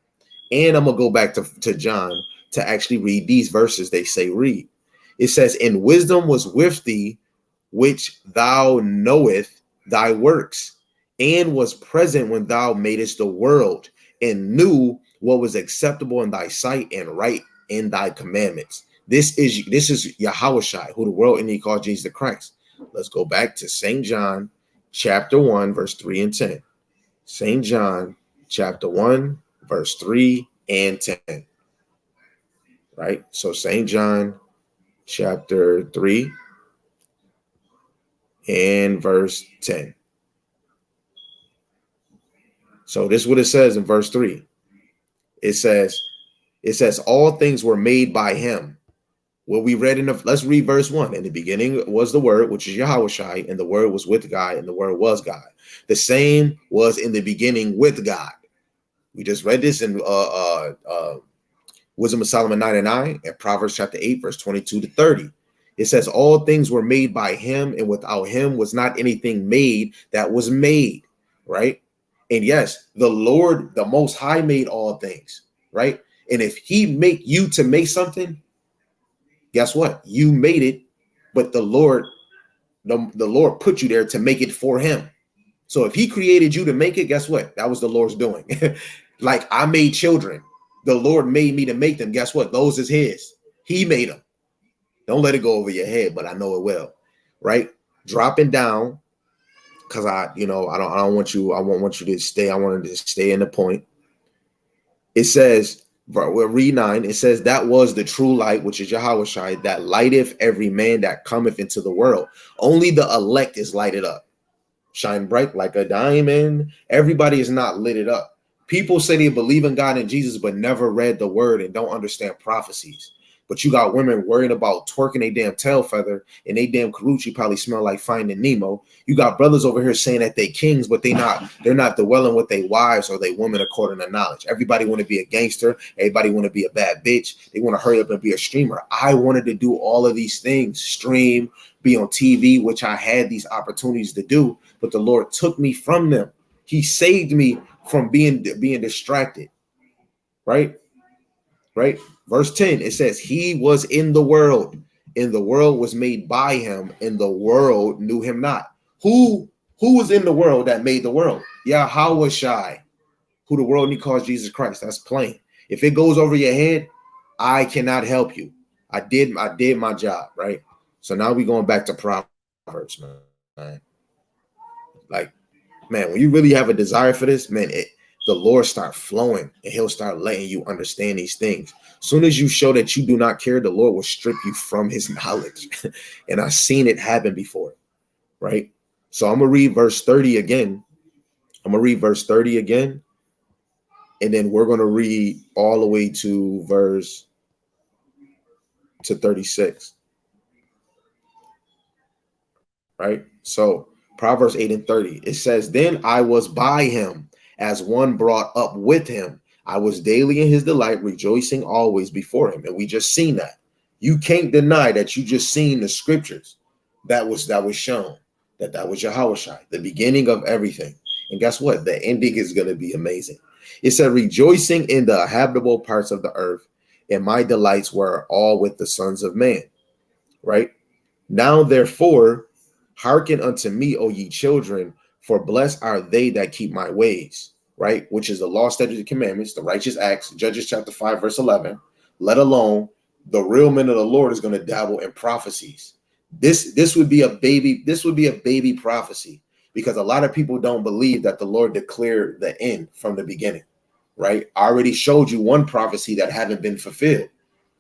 And I'm going to go back to John to actually read these verses they say read. It says, "In wisdom was with thee, which thou knoweth thy works, and was present when thou madest the world, and knew what was acceptable in thy sight and right in thy commandments." This is Yahushua, who the world and he called Jesus the Christ. Let's go back to St. John, chapter 1, verse 3 and 10. St. John, chapter 1, verse 3 and 10. Right? So St. John, chapter 3 and verse 10. So this is what it says in verse 3. It says, all things were made by him. Well, we read let's read verse 1. In the beginning was the word, which is Yahushua, and the word was with God, and the word was God. The same was in the beginning with God. We just read this in Wisdom of Solomon 9:9 and Proverbs chapter 8, verse 22 to 30. It says, all things were made by him, and without him was not anything made that was made, right? And yes, the Lord, the Most High, made all things, right? And if he make you to make something, guess what? You made it, but the Lord put you there to make it for him. So if he created you to make it, guess what? That was the Lord's doing. Like I made children. The Lord made me to make them. Guess what? Those is his. He made them. Don't let it go over your head, but I know it will, right? Dropping down, because I don't want you. I want you to stay. I wanted to stay in the point. It says, we'll read 9. It says, that was the true light, which is Yahushua, that lighteth every man that cometh into the world. Only the elect is lighted up. Shine bright like a diamond. Everybody is not lit it up. People say they believe in God and Jesus, but never read the word and don't understand prophecies. But you got women worrying about twerking a damn tail feather, and they damn Karuchi probably smell like Finding Nemo. You got brothers over here saying that they kings, but they're not dwelling with their wives or their women according to knowledge. Everybody want to be a gangster. Everybody want to be a bad bitch. They want to hurry up and be a streamer. I wanted to do all of these things, stream, be on TV, which I had these opportunities to do, but the Lord took me from them. He saved me from being distracted, right? Verse 10, it says, he was in the world, and the world was made by him, and the world knew him not. Who was in the world that made the world? Yahushua, who the world need calls Jesus Christ. That's plain. If it goes over your head, I cannot help you. I did my job, right? So now we're going back to Proverbs, man. Like, man, when you really have a desire for this, man, the Lord start flowing, and he'll start letting you understand these things. Soon as you show that you do not care, the Lord will strip you from his knowledge. And I've seen it happen before, right? So I'm going to read verse 30 again. And then we're going to read all the way to verse 36. Right? So Proverbs 8 and 30, it says, then I was by him as one brought up with him. I was daily in his delight, rejoicing always before him. And we just seen that. You can't deny that you just seen the scriptures that was shown, that was Yahushua, the beginning of everything. And guess what? The ending is going to be amazing. It said, rejoicing in the habitable parts of the earth, and my delights were all with the sons of man. Right? Now, therefore, hearken unto me, O ye children, for blessed are they that keep my ways. Right? Which is the law, statutes, and commandments, the righteous acts, Judges chapter 5, verse 11. Let alone the real men of the Lord is going to dabble in prophecies. This would be a baby prophecy, because a lot of people don't believe that the Lord declared the end from the beginning. Right? I already showed you one prophecy that haven't been fulfilled.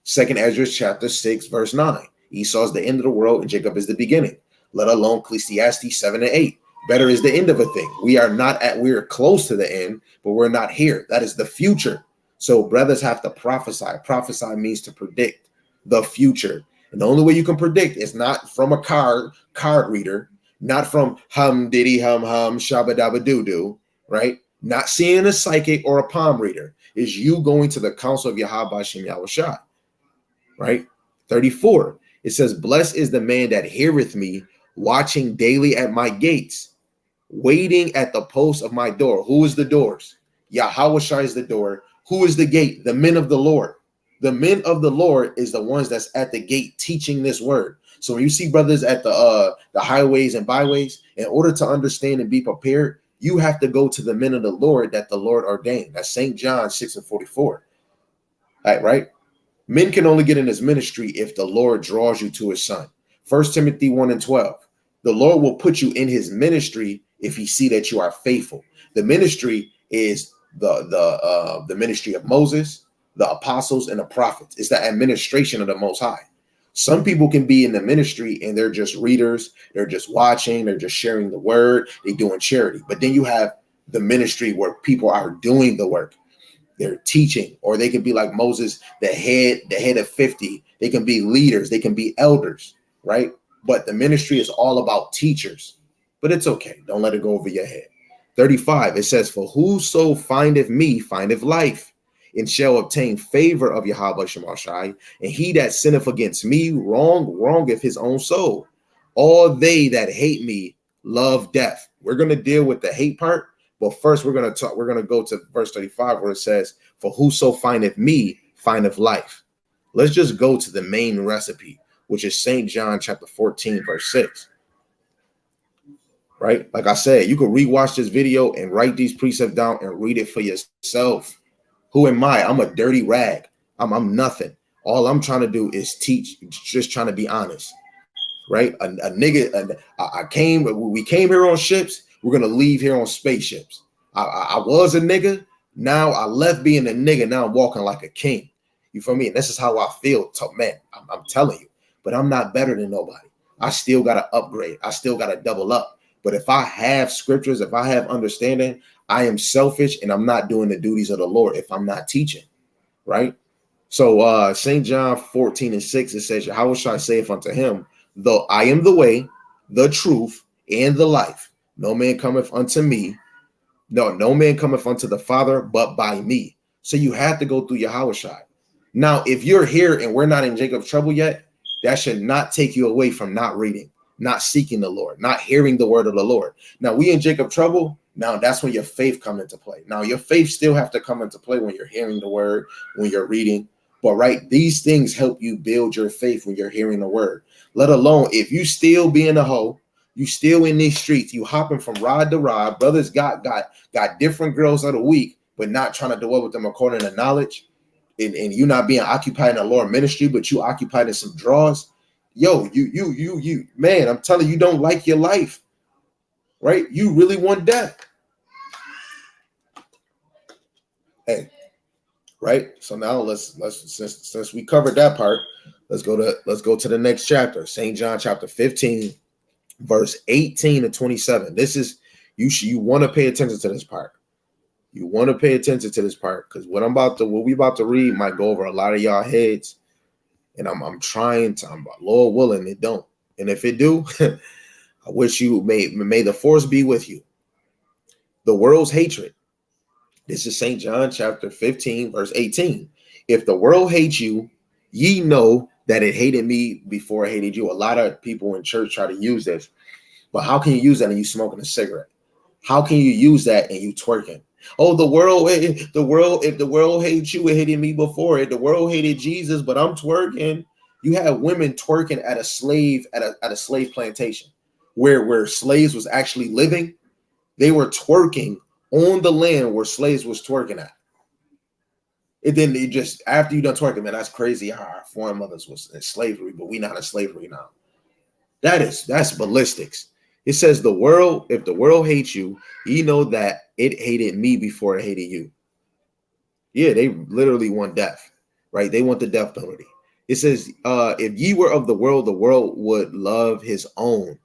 2nd Ezra chapter 6, verse 9. Esau is the end of the world and Jacob is the beginning. Let alone Ecclesiastes 7 and 8. Better is the end of a thing. We're close to the end, but we're not here. That is the future. So brothers have to prophesy. Prophesy means to predict the future. And the only way you can predict is not from a card reader, not from hum diddy hum shabba dabba doo doo, right? Not seeing a psychic or a palm reader. Is you going to the counsel of Yahweh Shem Yahushua, right? 34. It says, blessed is the man that heareth me, watching daily at my gates, waiting at the post of my door. Who is the doors? Yahweh is the door. Who is the gate? The men of the Lord. The men of the Lord is the ones that's at the gate teaching this word. So when you see brothers at the highways and byways, in order to understand and be prepared, you have to go to the men of the Lord that the Lord ordained. That's St. John 6 and 44. Right? Men can only get in his ministry if the Lord draws you to his son. 1 Timothy 1 and 12. The Lord will put you in his ministry if he see that you are faithful. The ministry is the ministry of Moses, the apostles, and the prophets. It's the administration of the Most High. Some people can be in the ministry and they're just readers, they're just watching, they're just sharing the word, they're doing charity. But then you have the ministry where people are doing the work. They're teaching, or they can be like Moses, the head of 50. They can be leaders, they can be elders, right? But the ministry is all about teachers. But it's okay. Don't let it go over your head. 35, it says, for whoso findeth me findeth life, and shall obtain favor of Yahweh Shemashai, and he that sinneth against me wrongeth his own soul. All they that hate me love death. We're going to deal with the hate part. But first, we're going to go to verse 35 where it says, for whoso findeth me findeth life. Let's just go to the main recipe, which is St. John chapter 14, verse 6. Right? Like I said, you can rewatch this video and write these precepts down and read it for yourself. Who am I? I'm a dirty rag. I'm nothing. All I'm trying to do is teach, just trying to be honest. Right? We came here on ships. We're going to leave here on spaceships. I was a nigga. Now I left being a nigga. Now I'm walking like a king. You feel me? And this is how I feel. Man, I'm telling you. But I'm not better than nobody. I still got to upgrade. I still got to double up. But if I have scriptures, if I have understanding, I am selfish and I'm not doing the duties of the Lord if I'm not teaching. Right? So St. John 14 and 6, it says, how shall I saith unto him, though I am the way, the truth, and the life. No man cometh unto me. No man cometh unto the Father but by me. So you have to go through Yahushua. Now, if you're here and we're not in Jacob's trouble yet, that should not take you away from not reading, not seeking the Lord, not hearing the word of the Lord. Now, we in Jacob's trouble. Now, that's when your faith comes into play. Now, your faith still have to come into play when you're hearing the word, when you're reading. But right, these things help you build your faith when you're hearing the word. Let alone if you still being a hoe, you still in these streets, you hopping from rod to rod. Brothers got different girls of the week, but not trying to dwell with them according to knowledge. And you not being occupied in the Lord ministry, but you occupied in some draws. Yo, you, man, I'm telling you, don't like your life, right? You really want death. Hey, right? So now let's since we covered that part, let's go to the next chapter, St. John chapter 15. Verse 18 to 27. This is you want to pay attention to this part. You want to pay attention to this part because what we about to read might go over a lot of y'all heads, and I'm trying to. Lord willing, it don't. And if it do, I wish you may the force be with you. The world's hatred. This is St. John chapter 15, verse 18. If the world hates you, ye know that it hated me before it hated you. A lot of people in church try to use this, but how can you use that and you smoking a cigarette? How can you use that and you twerking? Oh, if the world hates you, it hated me before it. The world hated Jesus, but I'm twerking. You had women twerking at a slave plantation where slaves was actually living. They were twerking on the land where slaves was twerking at. And then they just, after you done twerking, man, that's crazy how our foremothers was in slavery, but we not in slavery now. That's ballistics. It says if the world hates you, you know that it hated me before it hated you. Yeah, they literally want death, right? They want the death penalty. It says, if ye were of the world would love his own.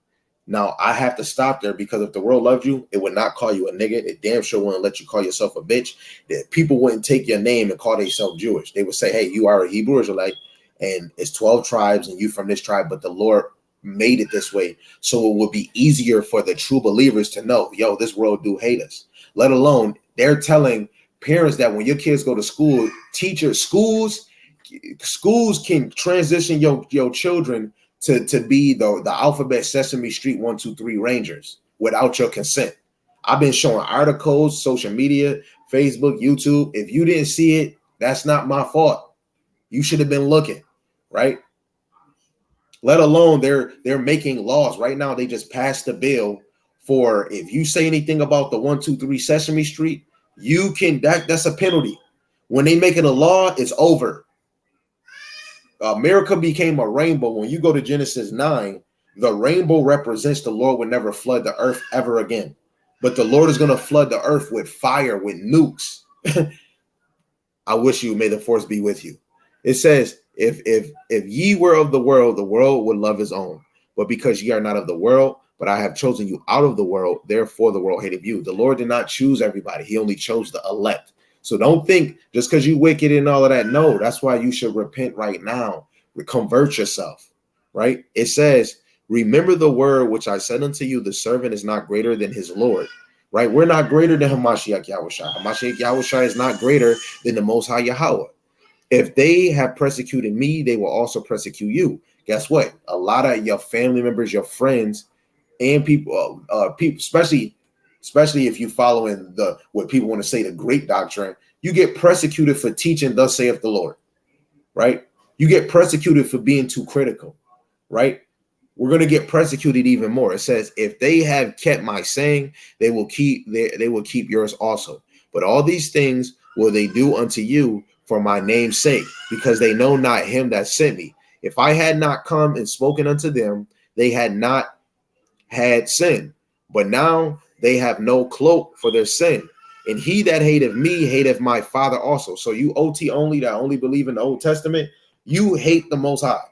Now, I have to stop there because if the world loved you, it would not call you a nigga. It damn sure wouldn't let you call yourself a bitch. That people wouldn't take your name and call themselves Jewish. They would say, hey, you are a Hebrew Israelite, and it's 12 tribes, and you from this tribe, but the Lord made it this way. So it would be easier for the true believers to know, yo, this world do hate us. Let alone, they're telling parents that when your kids go to school, schools can transition your children to be the alphabet Sesame Street 1, 2, 3 Rangers without your consent. I've been showing articles, social media, Facebook, YouTube. If you didn't see it, that's not my fault. You should have been looking, right? Let alone they're making laws right now. They just passed a bill for if you say anything about the 1, 2, 3 Sesame Street, you can that's a penalty. When they make it a law, it's over. America became a rainbow. When you go to Genesis 9, the rainbow represents the Lord would never flood the earth ever again. But the Lord is going to flood the earth with fire, with nukes. I wish you, may the force be with you. It says, if ye were of the world would love his own. But because ye are not of the world, but I have chosen you out of the world, therefore the world hated you. The Lord did not choose everybody. He only chose the elect. So don't think just because you wicked and all of that. No, that's why you should repent right now. Convert yourself, right? It says, remember the word which I said unto you, the servant is not greater than his Lord, right? We're not greater than Hamashiach Yahushua. Hamashiach Yahushua is not greater than the Most High Yahweh. If they have persecuted me, they will also persecute you. Guess what? A lot of your family members, your friends, and people, especially if you following what people want to say, the great doctrine, you get persecuted for teaching thus saith the Lord, right? You get persecuted for being too critical, right? We're going to get persecuted even more. It says, if they have kept my saying, they will keep yours also. But all these things will they do unto you for my name's sake, because they know not him that sent me. If I had not come and spoken unto them, they had not had sin. But now they have no cloak for their sin. And he that hateth me hateth my Father also. So you OT only that only believe in the Old Testament, you hate the Most High.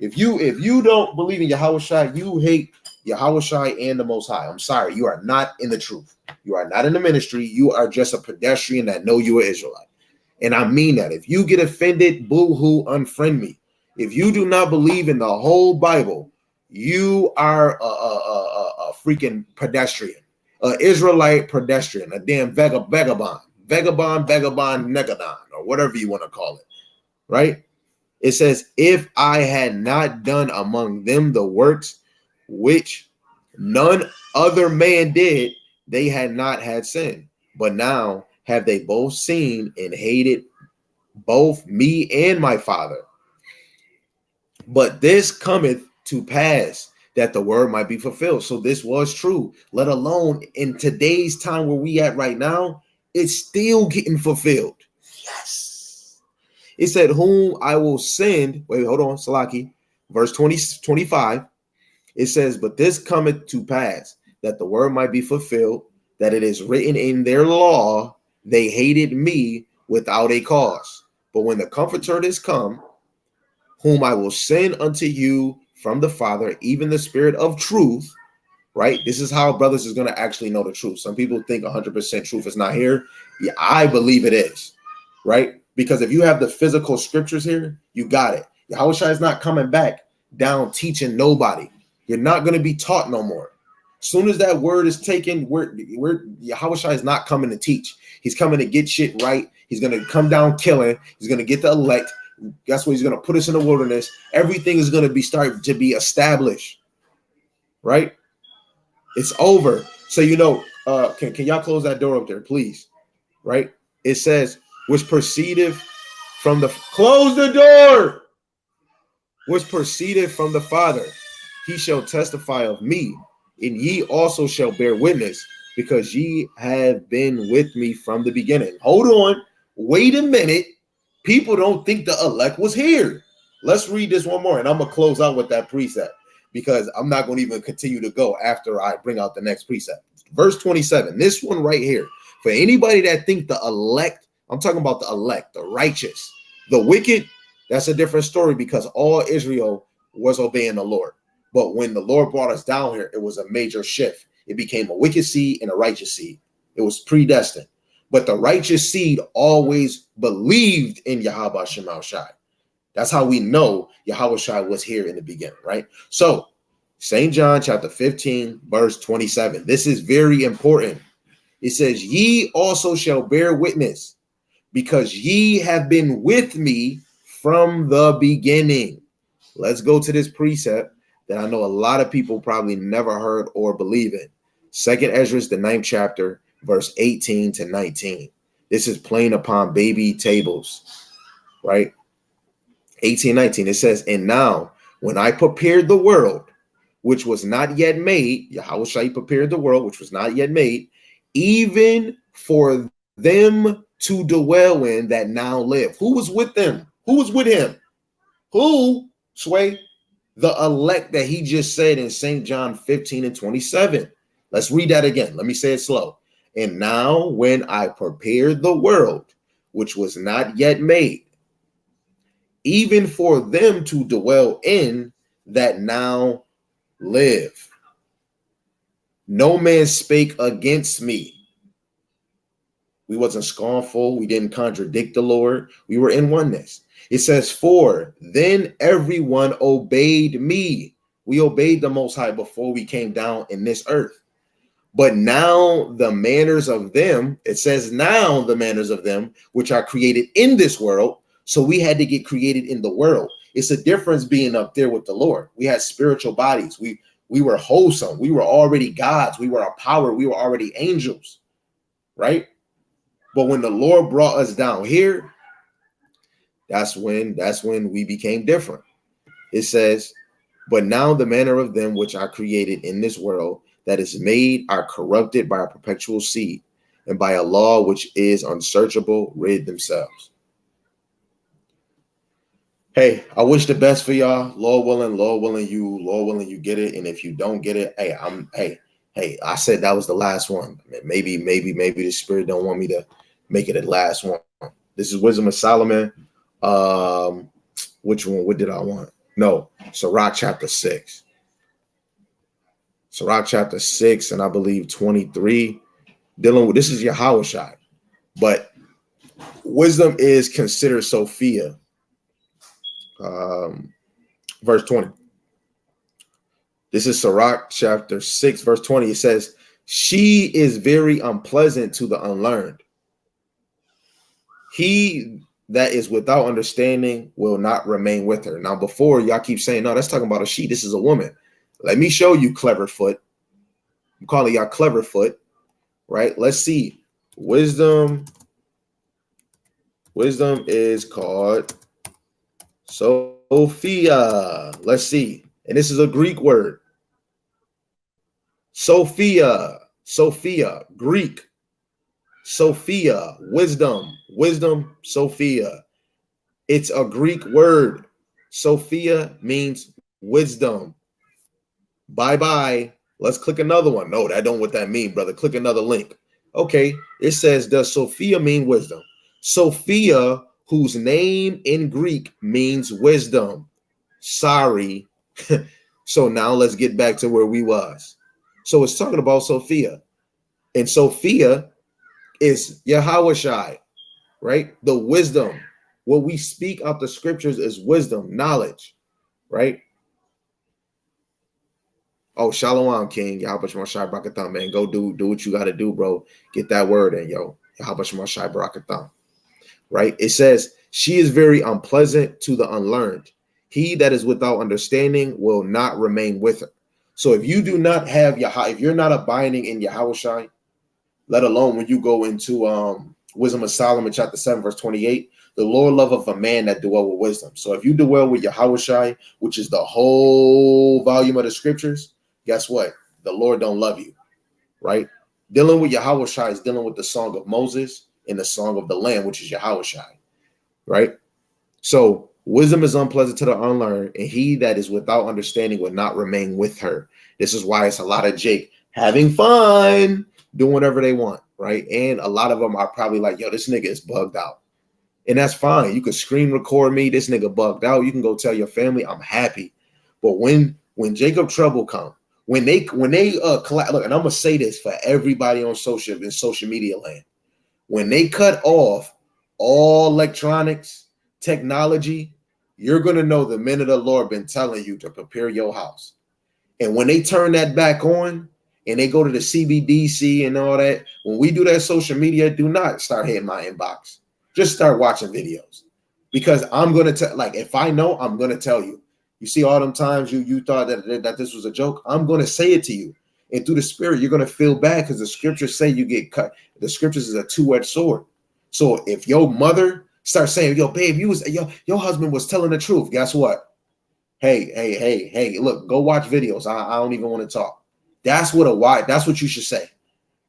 If you don't believe in Yahushua, you hate Yahushua and the Most High. I'm sorry, you are not in the truth. You are not in the ministry. You are just a pedestrian that know you are Israelite. And I mean that. If you get offended, boo-hoo, unfriend me. If you do not believe in the whole Bible, you are a freaking pedestrian, an Israelite pedestrian, a damn vagabond, negadon, or whatever you want to call it, right? It says, if I had not done among them the works which none other man did, they had not had sin. But now have they both seen and hated both me and my Father. But this cometh to pass that the word might be fulfilled. So this was true, let alone in today's time where we at right now, it's still getting fulfilled. Yes. It said, whom I will send. Wait, hold on, Salaki. Verse 25. It says, but this cometh to pass that the word might be fulfilled, that it is written in their law, they hated me without a cause. But when the Comforter is come, whom I will send unto you from the Father, even the Spirit of truth, right? This is how brothers is going to actually know the truth. Some people think 100% truth is not here. Yeah, I believe it is, right? Because if you have the physical scriptures here, you got it. Yahushua is not coming back down teaching nobody. You're not going to be taught no more. Soon as that word is taken, Yahushua is not coming to teach. He's coming to get shit right. He's going to come down killing. He's going to get the elect. Guess what? He's going to put us in the wilderness. Everything is going to be starting to be established, right? It's over. So, Can y'all close that door up there, please? Right? It says, which proceedeth from the close the door, which proceeded from the Father. He shall testify of me, and ye also shall bear witness, because ye have been with me from the beginning. Hold on. Wait a minute. People don't think the elect was here. Let's read this one more, and I'm going to close out with that precept, because I'm not going to even continue to go after I bring out the next precept. Verse 27, this one right here. For anybody that think the elect, I'm talking about the elect, the righteous, the wicked, that's a different story, because all Israel was obeying the Lord. But when the Lord brought us down here, it was a major shift. It became a wicked seed and a righteous seed. It was predestined. But the righteous seed always believed in Yahweh Shema Shai. That's how we know Yahweh Shai was here in the beginning, right? So St. John chapter 15, verse 27. This is very important. It says, ye also shall bear witness, because ye have been with me from the beginning. Let's go to this precept that I know a lot of people probably never heard or believe in. 2nd Ezra, the 9th chapter, verse 18 to 19. This is plain upon baby tables, right? 18, 19. It says, and now when I prepared the world, which was not yet made, Yahweh Shai prepared the world, which was not yet made, even for them to dwell in that now live. Who was with them? Who was with him? Who, Sway? The elect that he just said in St. John 15 and 27. Let's read that again. Let me say it slow. And now when I prepared the world, which was not yet made, even for them to dwell in that now live. No man spake against me. We wasn't scornful. We didn't contradict the Lord. We were in oneness. It says, for then everyone obeyed me. We obeyed the Most High before we came down in this earth. But now the manners of them, it says now the manners of them, which are created in this world. So we had to get created in the world. It's a difference being up there with the Lord. We had spiritual bodies. We were wholesome. We were already gods. We were a power. We were already angels, right? But when the Lord brought us down here, that's when we became different. It says, but now the manner of them which are created in this world that is made are corrupted by a perpetual seed, and by a law which is unsearchable rid themselves. Hey, I wish the best for y'all. Lord willing, you get it. And if you don't get it, hey, I said that was the last one. Maybe the Spirit don't want me to make it the last one. This is Wisdom of Solomon. Which one? What did I want? No, Sirach chapter 6. Sirach chapter 6, and I believe 23. Dealing with this is Yahweh Shai, but wisdom is considered Sophia. Verse 20. This is Sirach chapter 6, verse 20. It says, she is very unpleasant to the unlearned. He that is without understanding will not remain with her. Now, before y'all keep saying, no, that's talking about a she. This is a woman. Let me show you, clever foot. I'm calling y'all clever foot, right? Let's see. Wisdom is called Sophia. Let's see. And this is a Greek word. Sophia, Greek. Sophia, wisdom, Sophia. It's a Greek word. Sophia means wisdom. Bye-bye. Let's click another one. No, that don't what that mean, brother. Click another link. Okay, it says, does Sophia mean wisdom? Sophia, whose name in Greek means wisdom. Sorry. So now let's get back to where we was. So it's talking about Sophia. And Sophia is Yahweh Shai, right? The wisdom. What we speak out the scriptures is wisdom, knowledge, right? Oh, Shalom, King. Yahweh Shai Barakatham, man. Go do what you got to do, bro. Get that word in, yo. Yahweh Shai Barakatham, right? It says, she is very unpleasant to the unlearned. He that is without understanding will not remain with her. So if you do not have if you're not abiding in Yahweh Shai, let alone when you go into Wisdom of Solomon, chapter 7, verse 28. The Lord loveth a man that dwell with wisdom. So if you dwell with Yahushai, which is the whole volume of the scriptures, guess what? The Lord don't love you, right? Dealing with Yahushai is dealing with the song of Moses and the song of the Lamb, which is Yahushai, right? So wisdom is unpleasant to the unlearned, and he that is without understanding will not remain with her. This is why it's a lot of Jake having fun, doing whatever they want, right? And a lot of them are probably like, yo, this nigga is bugged out. And that's fine. You can screen record me. This nigga bugged out. You can go tell your family I'm happy. But when Jacob trouble come, when they look, and I'm gonna say this for everybody on social media land, when they cut off all electronics, technology, you're gonna know the men of the Lord been telling you to prepare your house. And when they turn that back on and they go to the CBDC and all that, when we do that social media, do not start hitting my inbox. Just start watching videos, because I'm going to tell, like, if I know, I'm going to tell you. You see all them times you thought that this was a joke, I'm going to say it to you. And through the spirit, you're going to feel bad, because the scriptures say you get cut. The scriptures is a two-edged sword. So if your mother starts saying, yo, babe, your husband was telling the truth, guess what? Hey, look, go watch videos. I don't even want to talk. That's what you should say.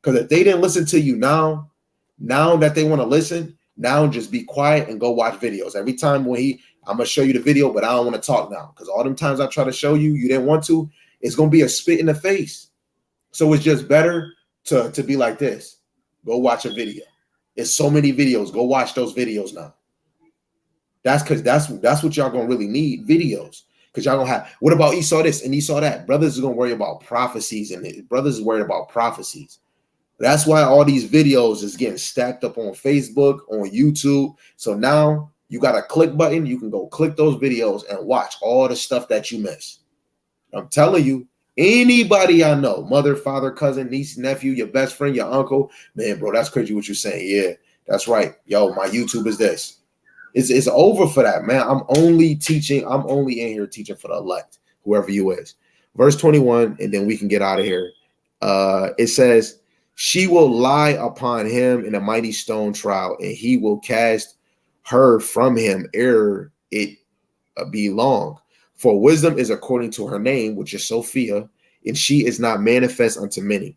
Because if they didn't listen to you now that they want to listen, now just be quiet and go watch videos. Every time I'm going to show you the video, but I don't want to talk now. Because all them times I try to show you, you didn't want to, it's going to be a spit in the face. So it's just better to be like this. Go watch a video. There's so many videos. Go watch those videos now. That's because that's what y'all going to really need, videos. Because y'all going to have, what about Esau this and Esau that? Brothers are going to worry about prophecies, and brothers are worried about prophecies. That's why all these videos is getting stacked up on Facebook, on YouTube. So now you got a click button. You can go click those videos and watch all the stuff that you miss. I'm telling you, anybody I know, mother, father, cousin, niece, nephew, your best friend, your uncle, man, bro, that's crazy what you're saying. Yeah, that's right. Yo, my YouTube is this. It's over for that, man. I'm only in here teaching for the elect, whoever you is. Verse 21, and then we can get out of here. It says, she will lie upon him in a mighty stone trial, and he will cast her from him ere it be long. For wisdom is according to her name, which is Sophia, and she is not manifest unto many.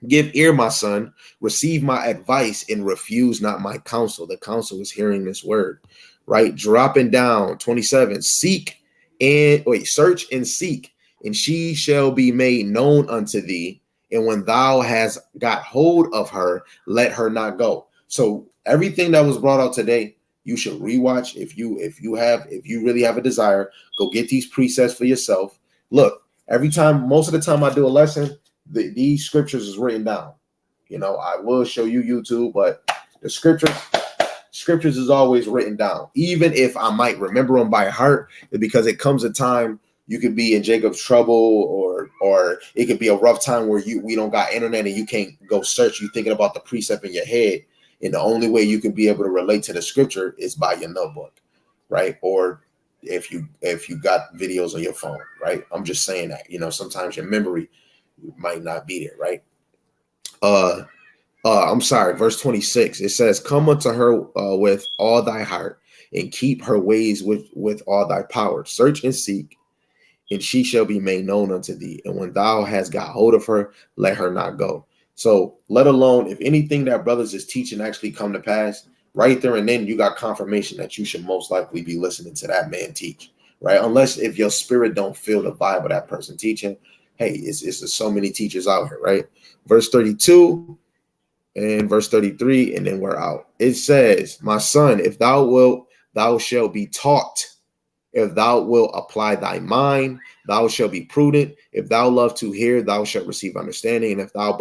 Give ear, my son, receive my advice, and refuse not my counsel. The counsel is hearing this word, right? Dropping down, 27, search and seek, and she shall be made known unto thee. And when thou hast got hold of her, let her not go. So everything that was brought out today, you should rewatch. If you really have a desire, go get these precepts for yourself. Look, most of the time I do a lesson, these scriptures is written down. You know, I will show you YouTube, but the scriptures is always written down. Even if I might remember them by heart, because it comes a time you could be in Jacob's trouble, or it could be a rough time where we don't got internet and you can't go search. You thinking about the precept in your head, and the only way you can be able to relate to the scripture is by your notebook, right? Or if you got videos on your phone, right? I'm just saying that, you know, sometimes your memory might not be there, right? I'm sorry, verse 26. It says, "Come unto her with all thy heart, and keep her ways with all thy power. Search and seek, and she shall be made known unto thee. And when thou hast got hold of her, let her not go." So let alone if anything that brothers is teaching actually come to pass, right there and then you got confirmation that you should most likely be listening to that man teach, right? Unless if your spirit don't feel the vibe of that person teaching, hey, it's so many teachers out here, right? Verse 32 and verse 33, and then we're out. It says, "My son, if thou wilt, thou shalt be taught. If thou wilt apply thy mind, thou shalt be prudent. If thou love to hear, thou shalt receive understanding. And if thou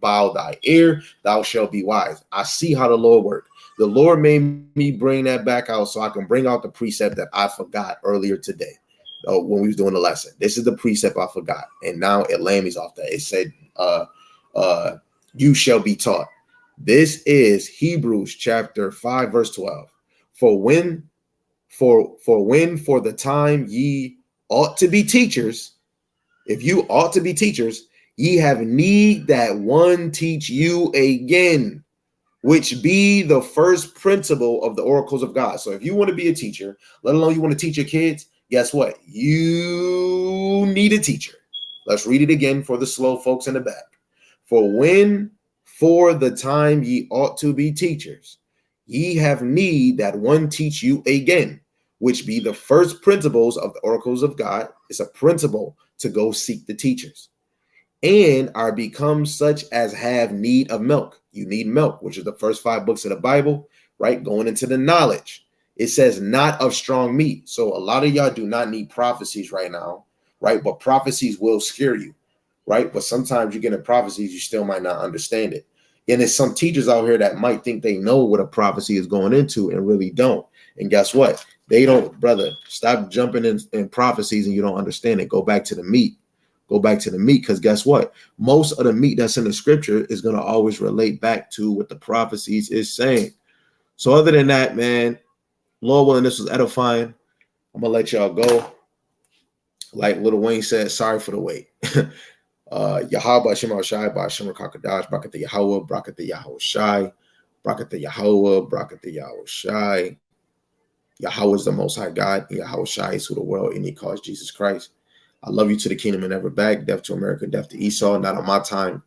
bow thy ear, thou shalt be wise." I see how the Lord worked. The Lord made me bring that back out so I can bring out the precept that I forgot earlier today when we was doing the lesson. This is the precept I forgot. And now it lamies off that. It said, you shall be taught. This is Hebrews chapter 5, verse 12. For the time ye ought to be teachers, if you ought to be teachers, Ye have need that one teach you again, which be the first principle of the oracles of God. So if you want to be a teacher, let alone you want to teach your kids, guess what? You need a teacher. Let's read it again for the slow folks in the back. For the time ye ought to be teachers, ye have need that one teach you again, which be the first principles of the oracles of God. It's a principle to go seek the teachers, and are become such as have need of milk. You need milk, which is the first 5 books of the Bible, right? Going into the knowledge. It says not of strong meat. So a lot of y'all do not need prophecies right now, right? But prophecies will scare you, right? But sometimes you get in prophecies, you still might not understand it. And there's some teachers out here that might think they know what a prophecy is going into and really don't. And guess what? They don't, brother. Stop jumping in prophecies and you don't understand it. Go back to the meat. Go back to the meat, because guess what? Most of the meat that's in the scripture is going to always relate back to what the prophecies is saying. So other than that, man, Lord willing, this was edifying. I'm going to let y'all go. Like Lil Wayne said, sorry for the wait. Yahweh Shema Shai, Bashim Kakadash, Brakat the Yahweh, Brakat the Yahweh Shai, Brakat the Yahweh, Brakat the Yahweh Shai. Yahweh is the most high God, and Yahweh Shai is who the world and he calls Jesus Christ. I love you to the kingdom and never back. Death to America, death to Esau. Not on my time,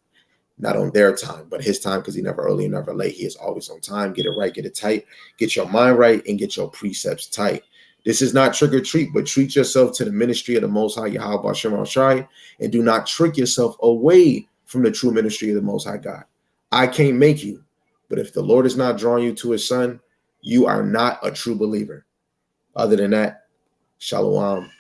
not on their time, but his time, because he never early and never late. He is always on time. Get it right, get it tight. Get your mind right and get your precepts tight. This is not trick or treat, but treat yourself to the ministry of the Most High Yahweh Shem Shai, and do not trick yourself away from the true ministry of the Most High God. I can't make you, but if the Lord is not drawing you to his son, you are not a true believer. Other than that, shalom.